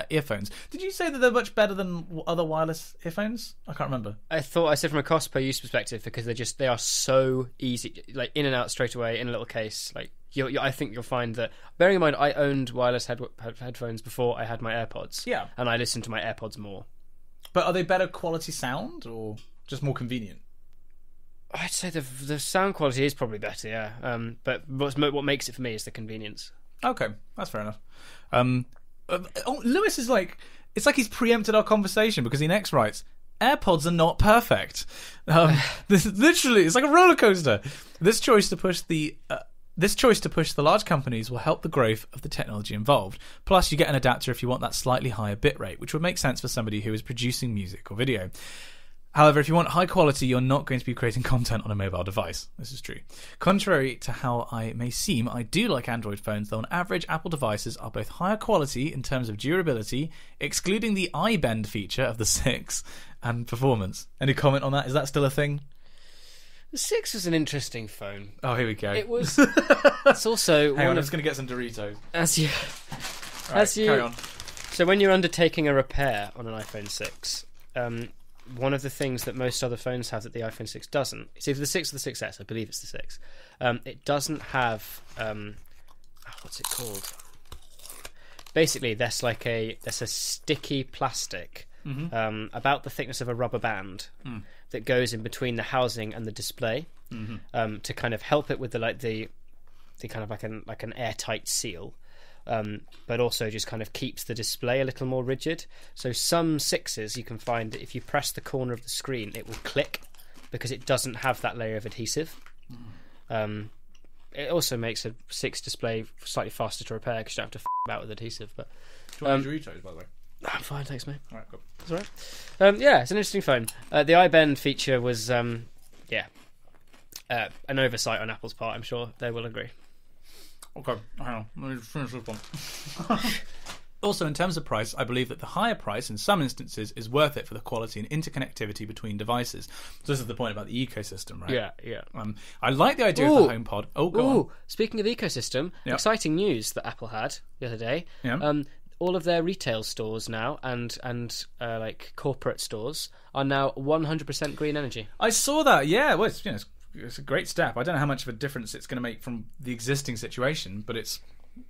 earphones. Did you say that they're much better than other wireless earphones? I can't remember. I said from a cost per use perspective because they are so easy, in and out straight away in a little case. I think you'll find that, bearing in mind I owned wireless headphones before I had my AirPods. Yeah. And I listened to my AirPods more. But are they better quality sound or just more convenient? I'd say the sound quality is probably better, yeah. But what makes it for me is the convenience. Okay, that's fair enough. Lewis is it's like he's preempted our conversation because he next writes, AirPods are not perfect. This is literally, it's like a roller coaster. This choice to push the large companies will help the growth of the technology involved. Plus, you get an adapter if you want that slightly higher bitrate, which would make sense for somebody who is producing music or video. However, if you want high quality, you're not going to be creating content on a mobile device. This is true. Contrary to how I may seem, I do like Android phones, though on average, Apple devices are both higher quality in terms of durability, excluding the eye bend feature of the 6, and performance. Any comment on that? Is that still a thing? The 6 was an interesting phone. Oh, here we go. It was. It's also. Hang on, I'm just going to get some Doritos. Carry on. So when you're undertaking a repair on an iPhone 6, one of the things that most other phones have that the iPhone 6 doesn't, it's either the 6 or the 6S, I believe it's the 6. It doesn't have, what's it called? Basically, there's a sticky plastic about the thickness of a rubber band that goes in between the housing and the display to kind of help it with the kind of like an airtight seal. But also just kind of keeps the display a little more rigid. So some 6s you can find that if you press the corner of the screen, it will click because it doesn't have that layer of adhesive. It also makes a 6 display slightly faster to repair because you don't have to about with adhesive. But do you want Doritos, by the way? I'm fine, thanks, mate. All right, cool. That's all right. Yeah, it's an interesting phone. The iBend feature was, an oversight on Apple's part. I'm sure they will agree. Okay, hang on. Let me finish this one. Also, in terms of price, I believe that the higher price in some instances is worth it for the quality and interconnectivity between devices. So this is the point about the ecosystem, right? Yeah. I like the idea of the HomePod. Oh, go on. Speaking of ecosystem, exciting news that Apple had the other day. Yeah. All of their retail stores now and corporate stores are now 100% green energy. I saw that. Yeah, well, it's a great step. I don't know how much of a difference it's going to make from the existing situation, but it's,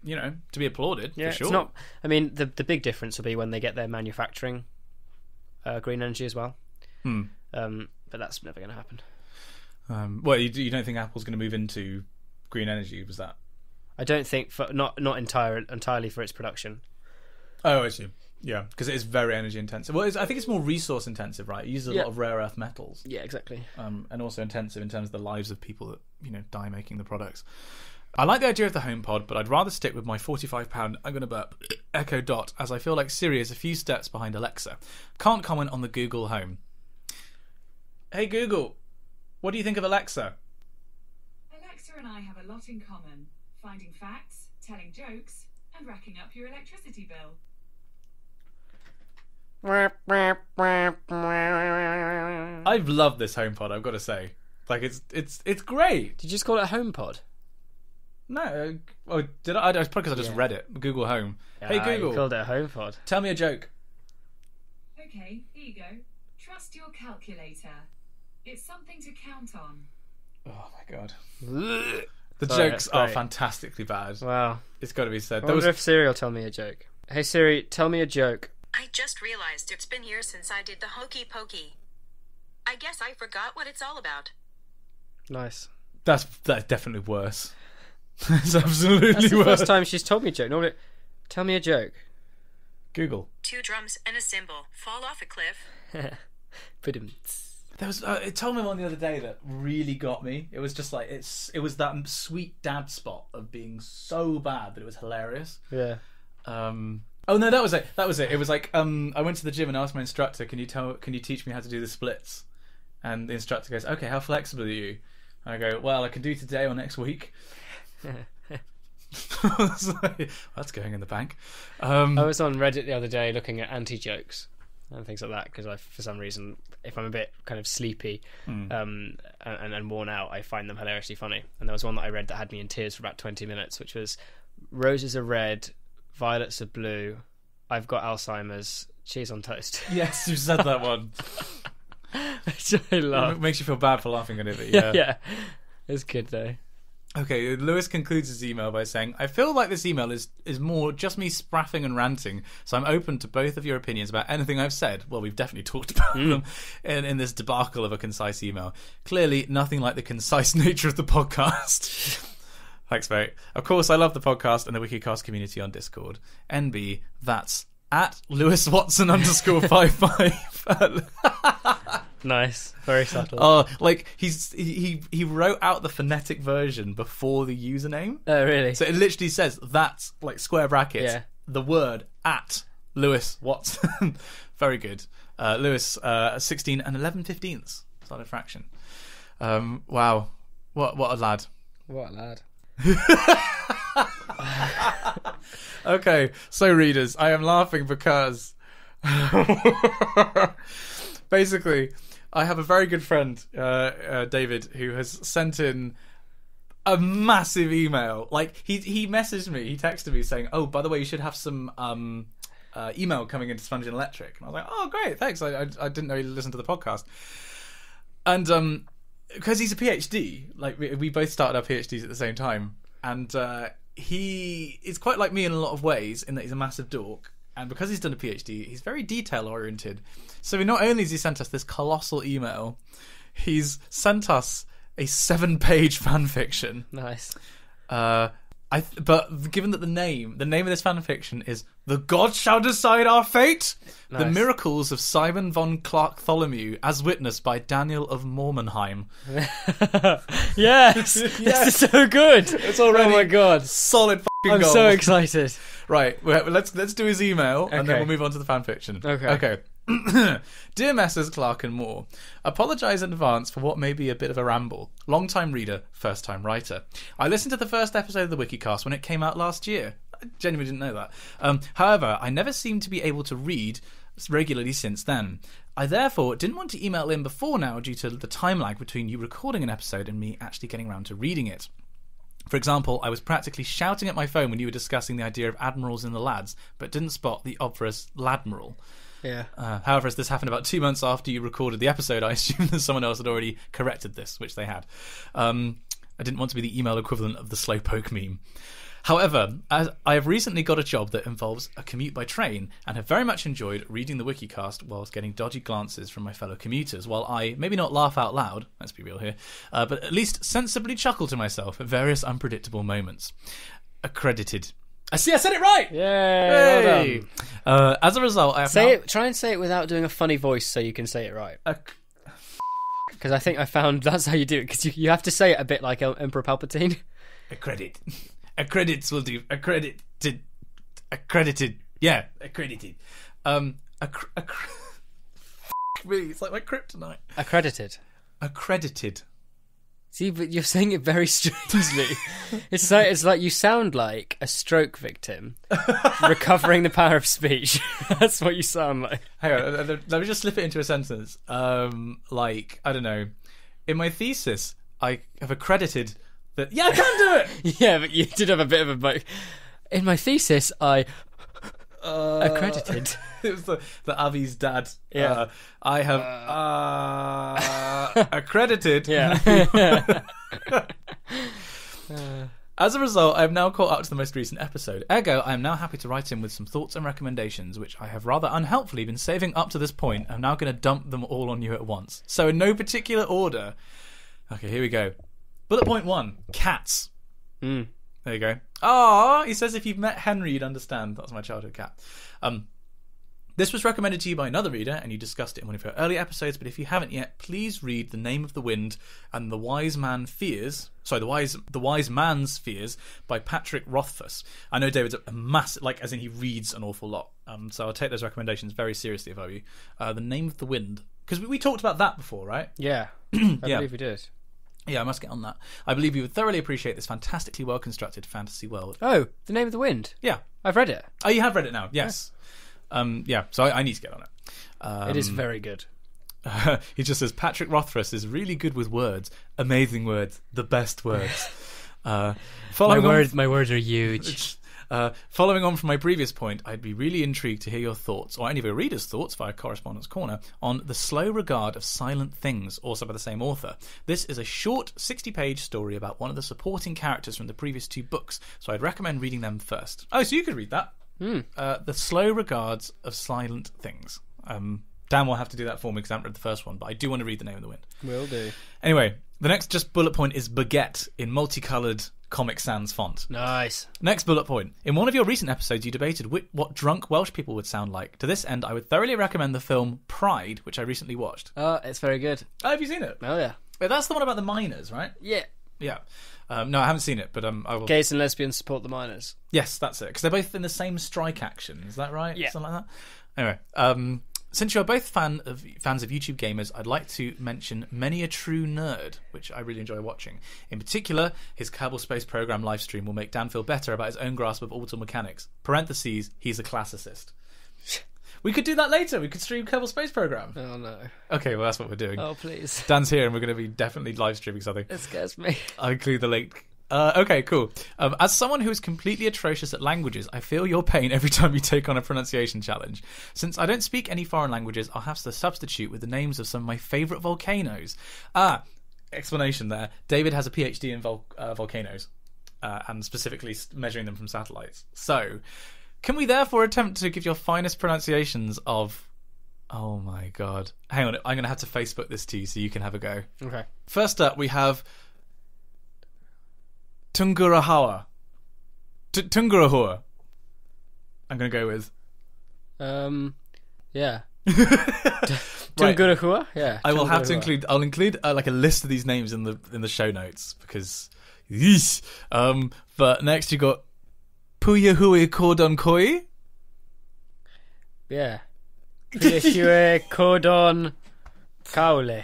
to be applauded, for sure. It's not, I mean, the big difference will be when they get their manufacturing green energy as well. But that's never going to happen. Well, you don't think Apple's going to move into green energy? Was that? I don't think not entirely for its production. Oh, I see. Yeah, because it is very energy intensive. Well, I think it's more resource intensive, right? It uses a lot of rare earth metals. Yeah, exactly. And also intensive in terms of the lives of people that die making the products. I like the idea of the HomePod, but I'd rather stick with my £45, I'm going to burp, Echo Dot, as I feel like Siri is a few steps behind Alexa. Can't comment on the Google Home. Hey Google, what do you think of Alexa? Alexa and I have a lot in common. Finding facts, telling jokes, and racking up your electricity bill. I've loved this HomePod, I've got to say. Like, it's great. Did you just call it a HomePod? No, did I? It's probably because I just read it. Google Home. Hey Google, you called it a HomePod. Tell me a joke. Okay, here you go. Trust your calculator. It's something to count on. Oh my god. The jokes are fantastically bad. Wow. It's got to be said. I wonder if Siri will tell me a joke. Hey Siri, tell me a joke. I just realized it's been years since I did the hokey pokey. I guess I forgot what it's all about. Nice. That's definitely worse. It's absolutely That's the worse. first time she's told me a joke. Normally, tell me a joke. Google. 2 drums and a cymbal fall off a cliff. There was it told me one the other day that really got me. It was just like it was that sweet dad spot of being so bad that it was hilarious. Yeah. Oh no, that was it. It was like I went to the gym and asked my instructor, "Can you teach me how to do the splits?" And the instructor goes, "Okay, how flexible are you?" And I go, "Well, I can do today or next week." That's going in the bank. I was on Reddit the other day looking at anti-jokes and things like that because for some reason, if I'm a bit kind of sleepy and worn out, I find them hilariously funny. And there was one that I read that had me in tears for about 20 minutes, which was roses are red, violets are blue, I've got Alzheimer's, cheese on toast. Yes, you said that one. Which I love. It makes you feel bad for laughing at it, but yeah. It's good though. Okay, Lewis concludes his email by saying, I feel like this email is more just me spraffing and ranting, so I'm open to both of your opinions about anything I've said. Well, we've definitely talked about them in this debacle of a concise email. Clearly, nothing like the concise nature of the podcast. Thanks, mate. Of course, I love the podcast and the Wikicast community on Discord. NB, that's at LewisWatson_55. Nice, very subtle. Oh, like he wrote out the phonetic version before the username. Oh, really? So it literally says that's like square brackets. Yeah. The word at Lewis Watson. Very good. Lewis 16 and 11/15 started fraction. Wow, what a lad. What a lad. Okay, so readers, I am laughing because basically I have a very good friend, David, who has sent in a massive email. Like he messaged me, he texted me saying, "Oh, by the way, you should have some email coming into Spongy and Electric." And I was like, "Oh, great, thanks. I didn't know you listened to the podcast." And because he's a PhD, like we both started our PhDs at the same time, and he is quite like me in a lot of ways in that he's a massive dork. And because he's done a PhD, he's very detail-oriented. So not only has he sent us this colossal email, he's sent us a 7-page fan fiction. Nice. But given that the name of this fan fiction is "The Gods Shall Decide Our Fate," Nice. The Miracles of Simon von Clark-Tholomew, as witnessed by Daniel of Mormonheim. Yes, this is so good. It's already oh my god, solid fucking I'm gold. so excited. Right, let's do his email and then Okay. we'll move on to the fan fiction. Okay. Dear Messrs Clark and Moore, apologise in advance for what may be a bit of a ramble. Long-time reader, first-time writer. I listened to the first episode of the Wikicast when it came out last year. I genuinely didn't know that. However, I never seemed to be able to read regularly since then. I therefore didn't want to email in before now due to the time lag between you recording an episode and me actually getting around to reading it. For example, I was practically shouting at my phone when you were discussing the idea of admirals in the lads, but didn't spot the obvious ladmiral. Yeah. However, as this happened about 2 months after you recorded the episode, I assumed that someone else had already corrected this, which they had. I didn't want to be the email equivalent of the slowpoke meme. However, as I have recently got a job that involves a commute by train and have very much enjoyed reading the Wikicast whilst getting dodgy glances from my fellow commuters, while I maybe not laugh out loud, let's be real here, but at least sensibly chuckle to myself at various unpredictable moments. Accredited. I see. I said it right. Yay! Hey! Well done. As a result, I have Say it. Try and say it without doing a funny voice, so you can say it right. Because I think I found that's how you do it. Because you have to say it a bit like Emperor Palpatine. Accredits will do. Accredited. Yeah, accredited. Fuck me, it's like my kryptonite. Accredited. See, but you're saying it very strangely. It's like you sound like a stroke victim recovering the power of speech. That's what you sound like. Hang on, let me just slip it into a sentence. Like, I don't know. In my thesis, I have accredited that. Yeah, I can do it. Yeah, but you did have a bit of a. In my thesis, I accredited. It was the Avi's dad. Yeah. I have accredited. Yeah. As a result, I have now caught up to the most recent episode. Ergo, I am now happy to write in with some thoughts and recommendations, which I have rather unhelpfully been saving up to this point. I'm now going to dump them all on you at once. So in no particular order. Okay, here we go. Bullet point 1, cats. There you go. Ah, he says if you've met Henry, you'd understand. That's my childhood cat. This was recommended to you by another reader, and you discussed it in one of your early episodes, but if you haven't yet, please read The Name of the Wind and The Wise Man's Fears by Patrick Rothfuss. I know David's a massive, like, as in he reads an awful lot, so I'll take those recommendations very seriously if I were you. The Name of the Wind. Because we talked about that before, right? Yeah. I believe we did. Yeah, I must get on that. I believe you would thoroughly appreciate this fantastically well-constructed fantasy world. Oh, The Name of the Wind? Yeah. I've read it. Oh, you have read it now? Yes. Yeah, so I need to get on it. It is very good. He just says, Patrick Rothfuss is really good with words. Amazing words. The best words. My words are huge. Following on from my previous point, I'd be really intrigued to hear your thoughts, or any of your readers' thoughts via Correspondence Corner, on The Slow Regard of Silent Things, also by the same author. This is a short 60-page story about one of the supporting characters from the previous 2 books, so I'd recommend reading them first. Oh, so you could read that. The Slow Regards of Silent Things. Dan will have to do that for me because I haven't read the first one, but I do want to read The Name of the Wind. Will do. Anyway, the next just bullet point is baguette in multicoloured Comic Sans font. Nice. Next bullet point. In one of your recent episodes, you debated what drunk Welsh people would sound like. To this end, I would thoroughly recommend the film Pride, which I recently watched. Oh, it's very good. Oh, have you seen it? Oh, yeah. Wait, that's the one about the miners, right? Yeah. Yeah. No, I haven't seen it, but I will. Gays and lesbians support the miners. Yes, that's it. Because they're both in the same strike action. Is that right? Yeah. Something like that? Anyway, since you're both fans of YouTube gamers, I'd like to mention Many a True Nerd, which I really enjoy watching. In particular, his Kerbal Space Program livestream will make Dan feel better about his own grasp of orbital mechanics. Parentheses, he's a classicist. We could do that later. We could stream Kerbal Space Program. Oh, no. Okay, well, that's what we're doing. Oh, please. Dan's here, and we're going to be definitely live streaming something. It scares me. I'll include the link. Okay, cool. As someone who is completely atrocious at languages, I feel your pain every time you take on a pronunciation challenge. Since I don't speak any foreign languages, I'll have to substitute with the names of some of my favourite volcanoes. Explanation there. David has a PhD in volcanoes, and specifically measuring them from satellites. So, can we therefore attempt to give your finest pronunciations of... Oh my god. Hang on, I'm going to have to Facebook this to you so you can have a go. Okay. First up, we have... Tungurahua. Tungurahua. I'm going to go with. Yeah. Tungurahua? Yeah. I will have to include. I'll include like a list of these names in the show notes because. Yeesh. But next you got Puyehue-Cordon. Yeah. Puyehue-Cordon Caulle.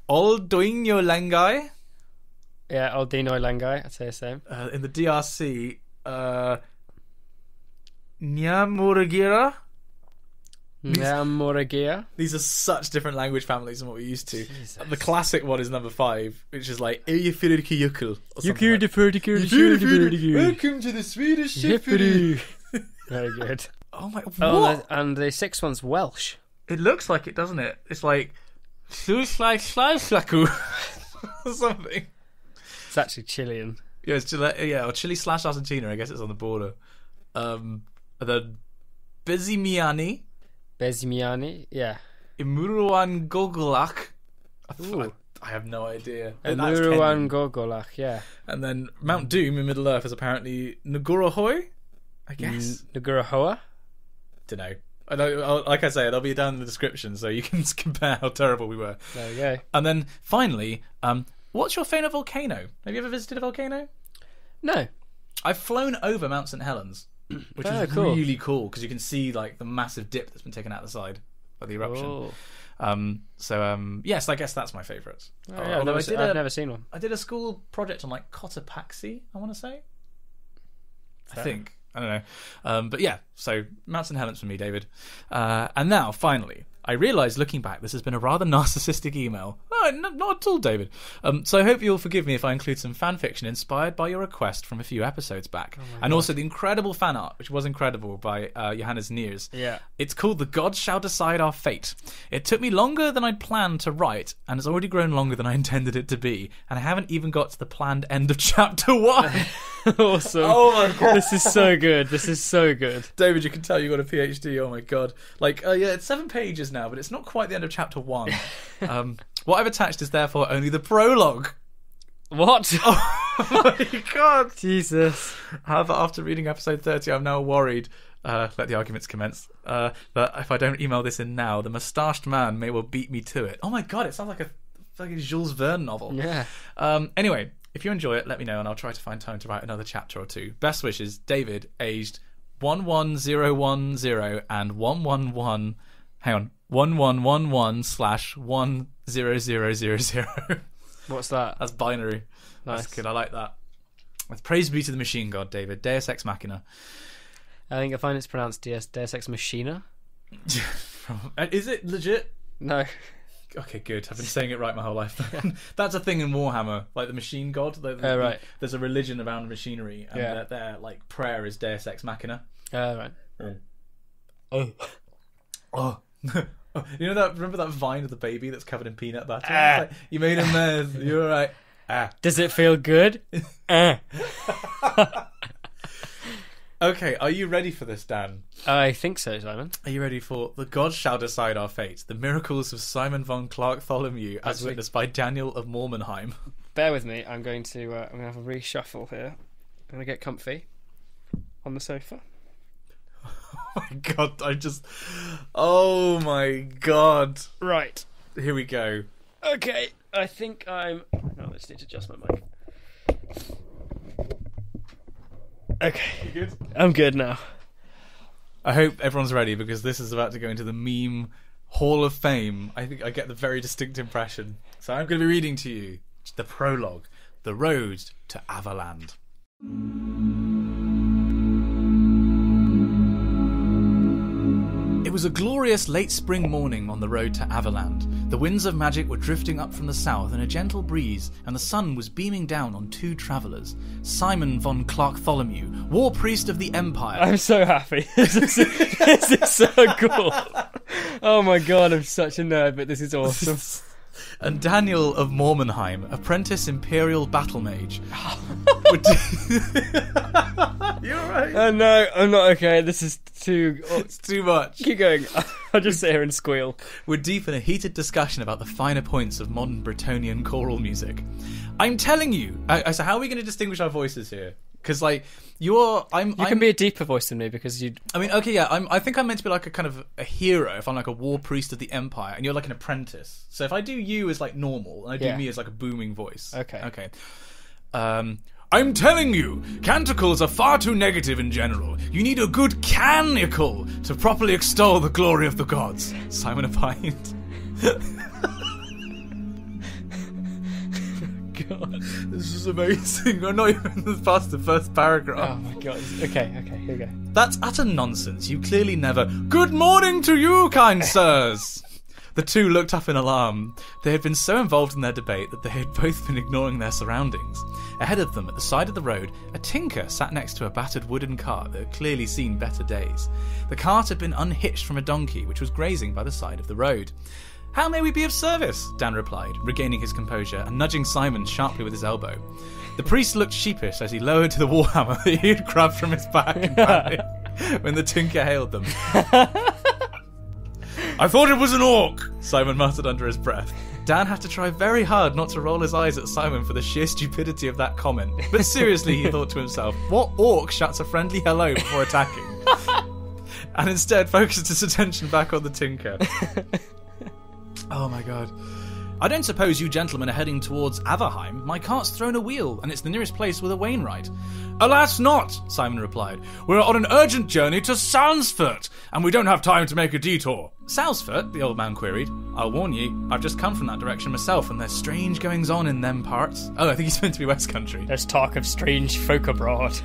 Doinyo Lengai. Yeah, Doinyo Lengai, I'd say the same. In the DRC, Nyamuragira. Nyamuragira. These are such different language families than what we're used to. Jesus. The classic one is number 5, which is like Eyjafjallajökull. Welcome to the Swedish Shippity. Very good. Oh my! What? Oh, and the 6th one's Welsh. It looks like it, doesn't it? It's like Llullaillaco or something. It's actually Chilean. Yeah, it's Chile. Yeah, or Chile / Argentina. I guess it's on the border. And then Bezymianny. Bezymianny, yeah. Emuruangogolak. Ooh. I have no idea. Emuruangogolak, yeah. And then Mount Doom in Middle Earth is apparently Ngaurahoe. I guess. Ngurahoe? Don't know. I know. Like I say, they'll be down in the description, so you can compare how terrible we were. There we go. And then finally, what's your favourite volcano? Have you ever visited a volcano? No. I've flown over Mount St Helens, which is cool. really cool because you can see like the massive dip that's been taken out the side by the eruption. Yes, I guess that's my favourite. I've never seen one. I did a school project on like Cotopaxi, I want to say. I think. I don't know. But yeah, so Mount St Helens for me, David. And now, finally, I realise, looking back, this has been a rather narcissistic email. No, not at all, David. So I hope you'll forgive me if I include some fan fiction inspired by your request from a few episodes back. And also the incredible fan art, which was incredible, by Johannes Neers. Yeah. It's called The Gods Shall Decide Our Fate. It took me longer than I'd planned to write, and has already grown longer than I intended it to be. And I haven't even got to the planned end of chapter 1. Awesome. Oh my god. This is so good. This is so good. David, you can tell you got a PhD. Oh my god. Like, yeah, it's 7 pages now, but it's not quite the end of chapter 1. What I've attached is therefore only the prologue. What? Oh my god. Jesus. However, after reading episode 30, I'm now worried, let the arguments commence, that if I don't email this in now, the moustached man may well beat me to it. Oh my god, it sounds like a Jules Verne novel. Yeah. Anyway, if you enjoy it, let me know and I'll try to find time to write another chapter or two. Best wishes, David, aged 11010 and 111. Hang on, 1111/10000. What's that? That's binary. Nice. That's good. I like that. Praise be to the machine god, David. Deus Ex Machina. I think I find it's pronounced Deus Ex Machina. Is it legit? No. Okay, good. I've been saying it right my whole life. That's a thing in Warhammer, like the machine god. Right. There's a religion around machinery, and their like prayer is Deus Ex Machina. Right. Oh. You know that? Remember that vine of the baby that's covered in peanut butter? It's like, you made a mess. You're right. Does it feel good? Okay, are you ready for this, Dan? I think so, Simon. Are you ready for The Gods Shall Decide Our Fate, the miracles of Simon von Clark-Tholomew, as witnessed by Daniel of Mormenheim? Bear with me. I'm going to have a reshuffle here. I'm going to get comfy on the sofa. Oh my god, oh my god. Right. Here we go. Okay, I think I'm... Oh, I just need to adjust my mic. Okay. You good? I'm good now. I hope everyone's ready because this is about to go into the meme Hall of Fame. I think I get the very distinct impression. So I'm going to be reading to you the prologue, The Road to Avaland. It was a glorious late spring morning on the road to Avaland. The winds of magic were drifting up from the south in a gentle breeze, and the sun was beaming down on two travellers. Simon von Clark-Tholomew, war priest of the Empire. I'm so happy. This is so cool. Oh my god, I'm such a nerd, but this is awesome. And Daniel of Mormenheim, apprentice imperial battle mage. You're right. Oh no, I'm not okay. This is too... It's too much. Keep going. I'll just sit here and squeal. We're deep in a heated discussion about the finer points of modern Bretonnian choral music. I'm telling you... so how are we going to distinguish our voices here? Because, like, you can be a deeper voice than me because you... I mean, okay, yeah, I think I'm meant to be like a kind of a hero if I'm like a war priest of the Empire, and you're like an apprentice. So if I do you as like normal, and I do me as like a booming voice. Okay. I'm telling you, canticles are far too negative in general. You need a good canicle to properly extol the glory of the gods. Simon opined. God, this is amazing. I'm not even past the first paragraph. Oh my god. Okay, here we go. That's utter nonsense. You clearly never... Good morning to you, kind sirs! The two looked up in alarm. They had been so involved in their debate that they had both been ignoring their surroundings. Ahead of them, at the side of the road, a tinker sat next to a battered wooden cart that had clearly seen better days. The cart had been unhitched from a donkey which was grazing by the side of the road. How may we be of service? Dan replied, regaining his composure and nudging Simon sharply with his elbow. The priest looked sheepish as he lowered the warhammer that he had grabbed from his back when the tinker hailed them. I thought it was an orc, Simon muttered under his breath. Dan had to try very hard not to roll his eyes at Simon for the sheer stupidity of that comment. But seriously, he thought to himself, what orc shuts a friendly hello before attacking? And instead focused his attention back on the tinker. Oh my god. I don't suppose you gentlemen are heading towards Averheim. My cart's thrown a wheel, and it's the nearest place with a Wainwright. Alas not, Simon replied. We're on an urgent journey to Salsford, and we don't have time to make a detour. Salsford? The old man queried. I'll warn you, I've just come from that direction myself, and there's strange goings-on in them parts. Oh, I think he's meant to be West Country. There's talk of strange folk abroad.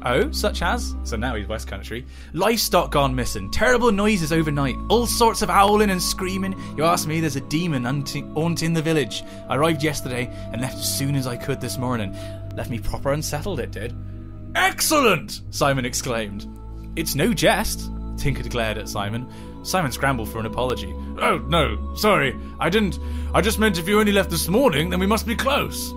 Oh, such as? So now he's West Country. Livestock gone missing, terrible noises overnight, all sorts of howling and screaming. You ask me, there's a demon haunting the village. I arrived yesterday and left as soon as I could this morning. Left me proper unsettled, it did. Excellent! Simon exclaimed. It's no jest, Tinker declared at Simon. Simon scrambled for an apology. Oh, no, sorry, I didn't. I just meant if you only left this morning, then we must be close.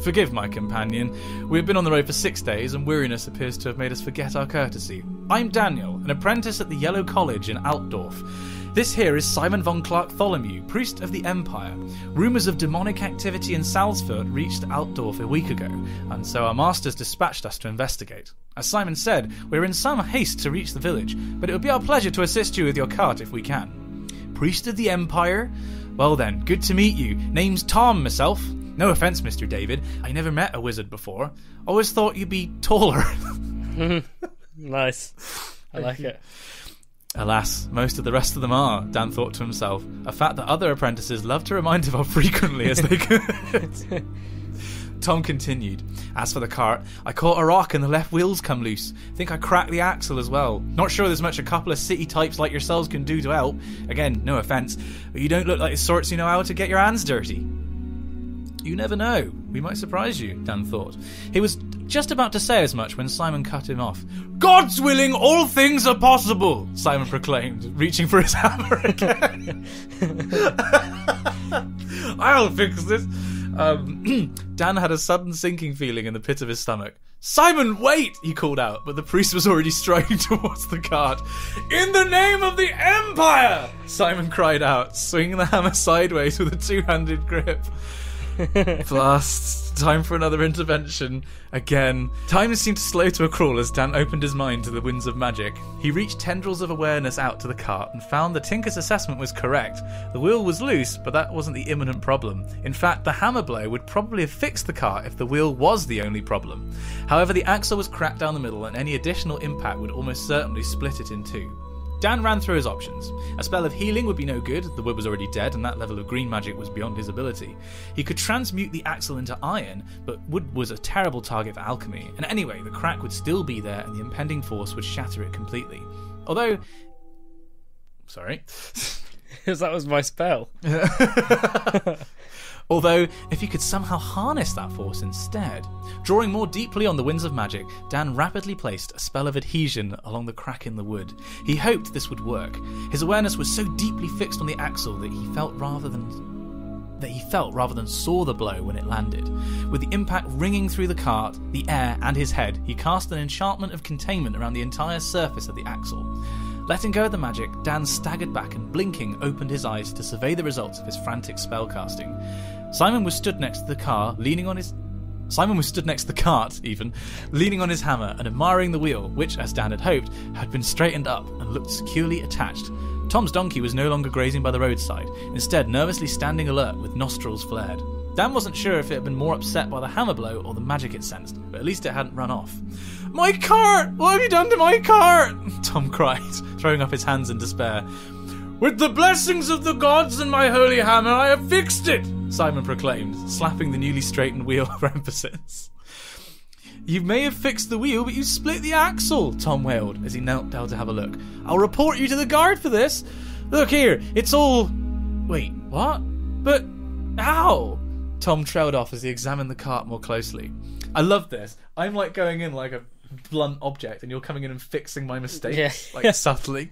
Forgive my companion. We've been on the road for 6 days, and weariness appears to have made us forget our courtesy. I'm Daniel, an apprentice at the Yellow College in Altdorf. This here is Simon von Clark-Tholomew, priest of the Empire. Rumours of demonic activity in Salsford reached Altdorf a week ago, and so our masters dispatched us to investigate. As Simon said, we're in some haste to reach the village, but it would be our pleasure to assist you with your cart if we can. Priest of the Empire? Well then, good to meet you. Name's Tom, myself. No offence, Mr. David. I never met a wizard before. Always thought you'd be taller. Nice. I like it. Alas, most of the rest of them are, Dan thought to himself, a fact that other apprentices love to remind him of frequently as they could. Tom continued. As for the cart, I caught a rock and the left wheels come loose. Think I cracked the axle as well. Not sure there's much a couple of city types like yourselves can do to help. Again, no offence, but you don't look like the sorts who know how to get your hands dirty. You never know. We might surprise you, Dan thought. He was just about to say as much when Simon cut him off. God's willing, all things are possible, Simon proclaimed, reaching for his hammer again. I'll fix this. Dan had a sudden sinking feeling in the pit of his stomach. Simon, wait, he called out, but the priest was already striding towards the cart. In the name of the Empire, Simon cried out, swinging the hammer sideways with a two-handed grip. Blast. Time for another intervention. Again. Time seemed to slow to a crawl as Dan opened his mind to the winds of magic. He reached tendrils of awareness out to the cart and found the Tinker's assessment was correct. The wheel was loose, but that wasn't the imminent problem. In fact, the hammer blow would probably have fixed the cart if the wheel was the only problem. However, the axle was cracked down the middle and any additional impact would almost certainly split it in two. Dan ran through his options. A spell of healing would be no good, the wood was already dead and that level of green magic was beyond his ability. He could transmute the axle into iron, but wood was a terrible target for alchemy, and anyway, the crack would still be there and the impending force would shatter it completely. Although... Sorry. Because that was my spell. Although, if he could somehow harness that force instead. Drawing more deeply on the winds of magic, Dan rapidly placed a spell of adhesion along the crack in the wood. He hoped this would work. His awareness was so deeply fixed on the axle that he felt rather than saw the blow when it landed. With the impact ringing through the cart, the air, and his head, he cast an enchantment of containment around the entire surface of the axle. Letting go of the magic, Dan staggered back and, blinking, opened his eyes to survey the results of his frantic spellcasting. Simon was stood next to the cart, leaning on his hammer and admiring the wheel, which, as Dan had hoped, had been straightened up and looked securely attached. Tom's donkey was no longer grazing by the roadside, instead nervously standing alert with nostrils flared. Dan wasn't sure if it had been more upset by the hammer blow or the magic it sensed, but at least it hadn't run off. My cart! What have you done to my cart? Tom cried, throwing up his hands in despair. With the blessings of the gods and my holy hammer, I have fixed it, Simon proclaimed, slapping the newly straightened wheel for emphasis. You may have fixed the wheel, but you split the axle, Tom wailed as he knelt down to have a look. I'll report you to the guard for this. Look here, it's all... Wait, what? But how? Tom trailed off as he examined the cart more closely. I love this. I'm like going in like a blunt object and you're coming in and fixing my mistakes, like subtly.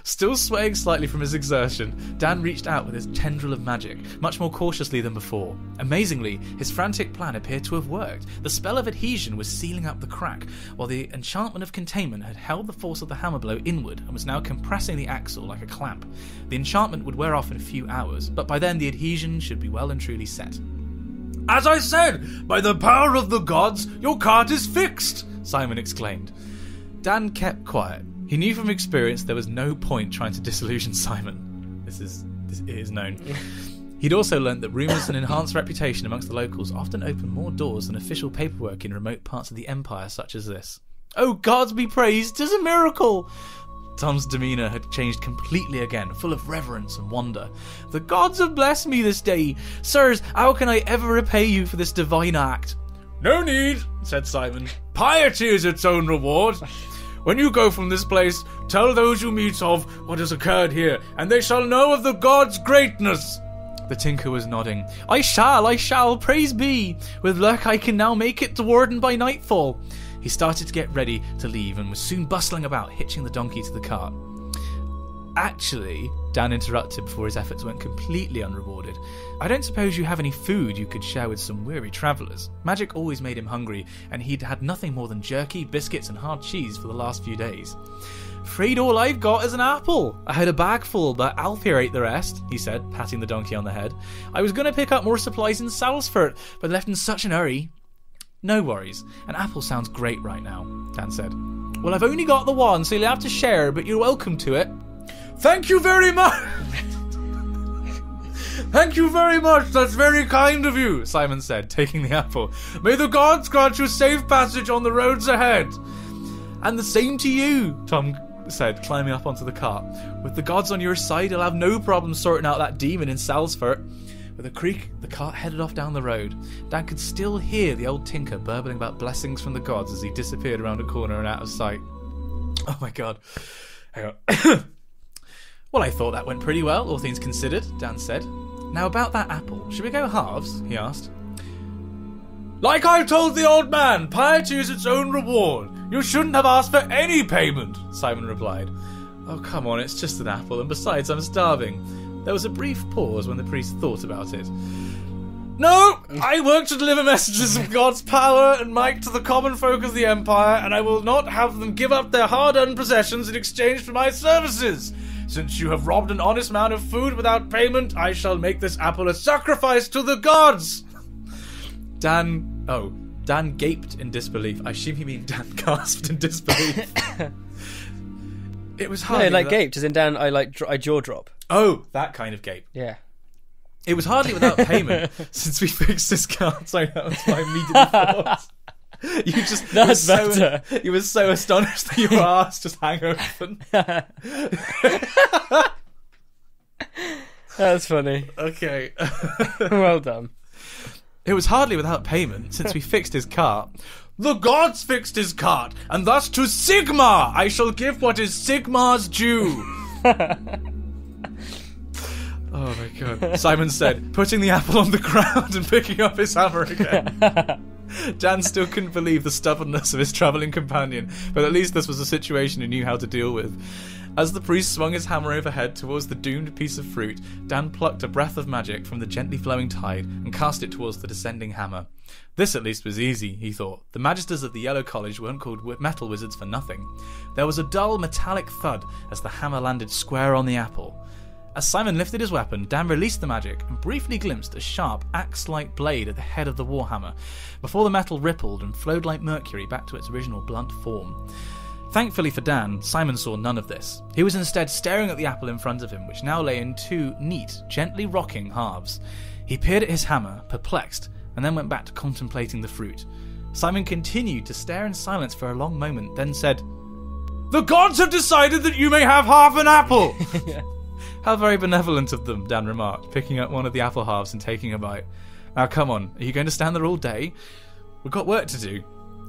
Still swaying slightly from his exertion, Dan reached out with his tendril of magic, much more cautiously than before. Amazingly, his frantic plan appeared to have worked. The spell of adhesion was sealing up the crack, while the enchantment of containment had held the force of the hammer blow inward and was now compressing the axle like a clamp. The enchantment would wear off in a few hours, but by then the adhesion should be well and truly set. "As I said, by the power of the gods, your cart is fixed!" Simon exclaimed. Dan kept quiet. He knew from experience there was no point trying to disillusion Simon. It is known. He'd also learnt that rumours and enhanced reputation amongst the locals often open more doors than official paperwork in remote parts of the empire such as this. "Oh, gods be praised, 'tis a miracle!" Tom's demeanour had changed completely again, full of reverence and wonder. "The gods have blessed me this day. Sirs, how can I ever repay you for this divine act?" "No need," said Simon. "Piety is its own reward. When you go from this place, tell those you meet of what has occurred here, and they shall know of the gods' greatness." The tinker was nodding. I shall, praise be. With luck I can now make it to Warden by nightfall." He started to get ready to leave and was soon bustling about, hitching the donkey to the cart. "Actually," Dan interrupted before his efforts went completely unrewarded, "I don't suppose you have any food you could share with some weary travellers?" Magic always made him hungry, and he'd had nothing more than jerky, biscuits and hard cheese for the last few days. "'Fraid all I've got is an apple. I had a bag full, but Alfie ate the rest," he said, patting the donkey on the head. "I was going to pick up more supplies in Salsford, but left in such an hurry." "No worries. An apple sounds great right now," Dan said. "Well, I've only got the one, so you'll have to share, but you're welcome to it." "Thank you very much!" "Thank you very much, that's very kind of you," Simon said, taking the apple. "May the gods grant you safe passage on the roads ahead." "And the same to you," Tom said, climbing up onto the cart. "With the gods on your side, I'll have no problem sorting out that demon in Salsford." With a creak, the cart headed off down the road. Dan could still hear the old tinker burbling about blessings from the gods as he disappeared around a corner and out of sight. Oh my god. Hang on. "Well, I thought that went pretty well, all things considered," Dan said. "Now about that apple, should we go halves?" he asked. "Like I told the old man, piety is its own reward. You shouldn't have asked for any payment," Simon replied. "Oh, come on, it's just an apple, and besides, I'm starving." There was a brief pause when the priest thought about it. "No, I work to deliver messages of God's power and might to the common folk of the Empire, and I will not have them give up their hard-earned possessions in exchange for my services. Since you have robbed an honest man of food without payment, I shall make this apple a sacrifice to the gods." Dan gaped in disbelief. I assume you mean Dan gasped in disbelief. It was hardly... No, like gaped, as in Dan, I jaw drop. Oh, that kind of gape. Yeah. It was hardly without payment, since we fixed this cart. Sorry, that was my immediate thought. That's better. You were so astonished that your ass just hang open. That's funny. Okay. Well done. It was hardly without payment, since we fixed his cart. "The gods fixed his cart, and thus to Sigma I shall give what is Sigma's due." Oh my god, Simon said, putting the apple on the ground and picking up his hammer again. Dan still couldn't believe the stubbornness of his travelling companion, but at least this was a situation he knew how to deal with. As the priest swung his hammer overhead towards the doomed piece of fruit, Dan plucked a breath of magic from the gently flowing tide and cast it towards the descending hammer. This at least was easy, he thought. The magisters of the Yellow College weren't called metal wizards for nothing. There was a dull metallic thud as the hammer landed square on the apple. As Simon lifted his weapon, Dan released the magic and briefly glimpsed a sharp, axe-like blade at the head of the warhammer, before the metal rippled and flowed like mercury back to its original blunt form. Thankfully for Dan, Simon saw none of this. He was instead staring at the apple in front of him, which now lay in two neat, gently rocking halves. He peered at his hammer, perplexed, and then went back to contemplating the fruit. Simon continued to stare in silence for a long moment, then said, "The gods have decided that you may have half an apple!" "How very benevolent of them," Dan remarked, picking up one of the apple halves and taking a bite. "Now come on, are you going to stand there all day? We've got work to do."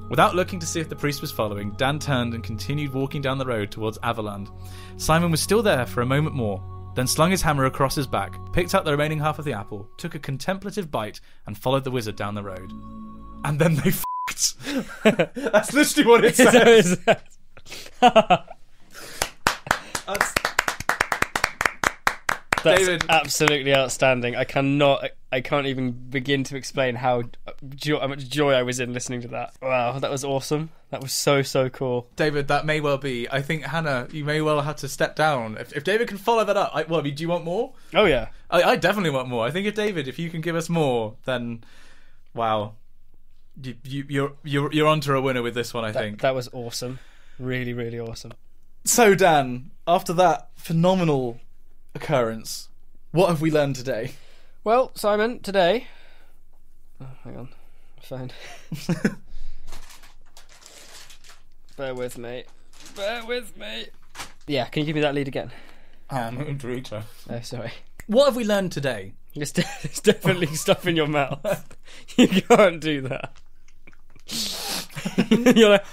Without looking to see if the priest was following, Dan turned and continued walking down the road towards Averland. Simon was still there for a moment more, then slung his hammer across his back, picked up the remaining half of the apple, took a contemplative bite, and followed the wizard down the road. And then they f***ed. That's literally what it says. That's David. absolutely outstanding. I can't even begin to explain how much joy I was in listening to that. Wow, that was awesome. That was so cool. David, that may well be. I think, Hannah, you may well have to step down. If David can follow that up, do you want more? Oh, yeah. I definitely want more. I think if you can give us more, then, wow. You're onto a winner with this one, I think. That was awesome. Really, really awesome. So, Dan, after that phenomenal occurrence, what have we learned today? Well, Simon, today... Oh, hang on. Fine. Bear with me. Yeah, can you give me that lead again? Dorito. Oh, sorry. What have we learned today? There's definitely stuff in your mouth. You can't do that. You're like...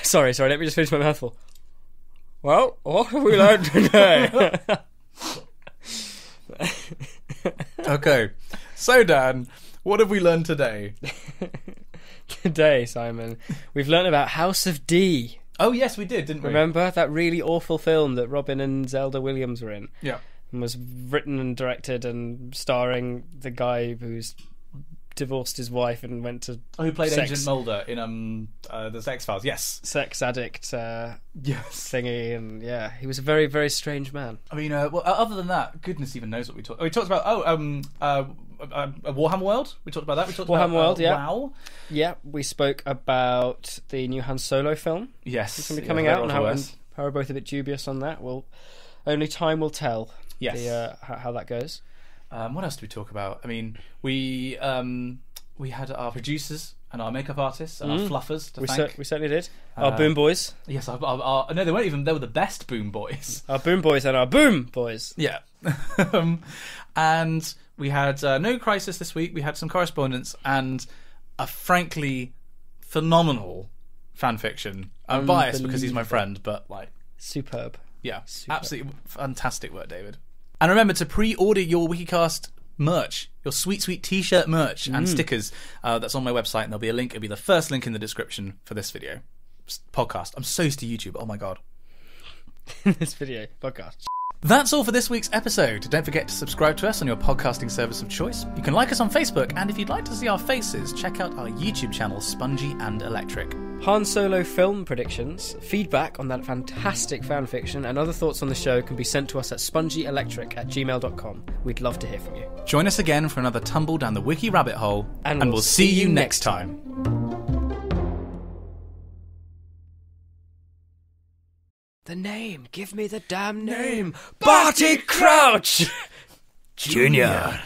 Sorry, let me just finish my mouthful. Well, what have we learned today? Okay. So, Dan, what have we learned today? Today, Simon, we've learned about House of D. Oh, yes, we did, didn't we? Remember that really awful film that Robin and Zelda Williams were in? Yeah. And was written and directed and starring the guy who's divorced his wife and went to who played Agent Mulder in the X-Files? Yes, sex addict. Yes, thingy, and yeah, he was a very, very strange man. I mean, well, other than that, goodness even knows what we talked. We talked about Warhammer World. We talked about that. We talked Warhammer about World. Yeah, WoW. Yeah, we spoke about the new Han Solo film. Yes, it's going to be coming out, and how we're both a bit dubious on that. Well, only time will tell. Yes, how that goes. What else did we talk about? I mean, we had our producers and our makeup artists and our fluffers to thank. We certainly did. Our boom boys. Yes, no, they weren't even. They were the best boom boys. Our boom boys and our boom boys. Yeah. And we had no crisis this week. We had some correspondence and a frankly phenomenal fan fiction. I'm biased because he's my friend, but like superb. Yeah, absolutely fantastic work, David. And remember to pre-order your Wikicast merch, your sweet T-shirt merch and stickers. That's on my website, and there'll be a link. It'll be the first link in the description for this video. Podcast. I'm so used to YouTube. Oh my god. This video. Podcast. That's all for this week's episode. Don't forget to subscribe to us on your podcasting service of choice. You can like us on Facebook, and if you'd like to see our faces, check out our YouTube channel, Spongy and Electric. Han Solo film predictions, feedback on that fantastic fanfiction, and other thoughts on the show can be sent to us at spongyelectric@gmail.com. We'd love to hear from you. Join us again for another tumble down the wiki rabbit hole, and we'll see you next time. The name! Give me the damn name! Barty Crouch! Junior.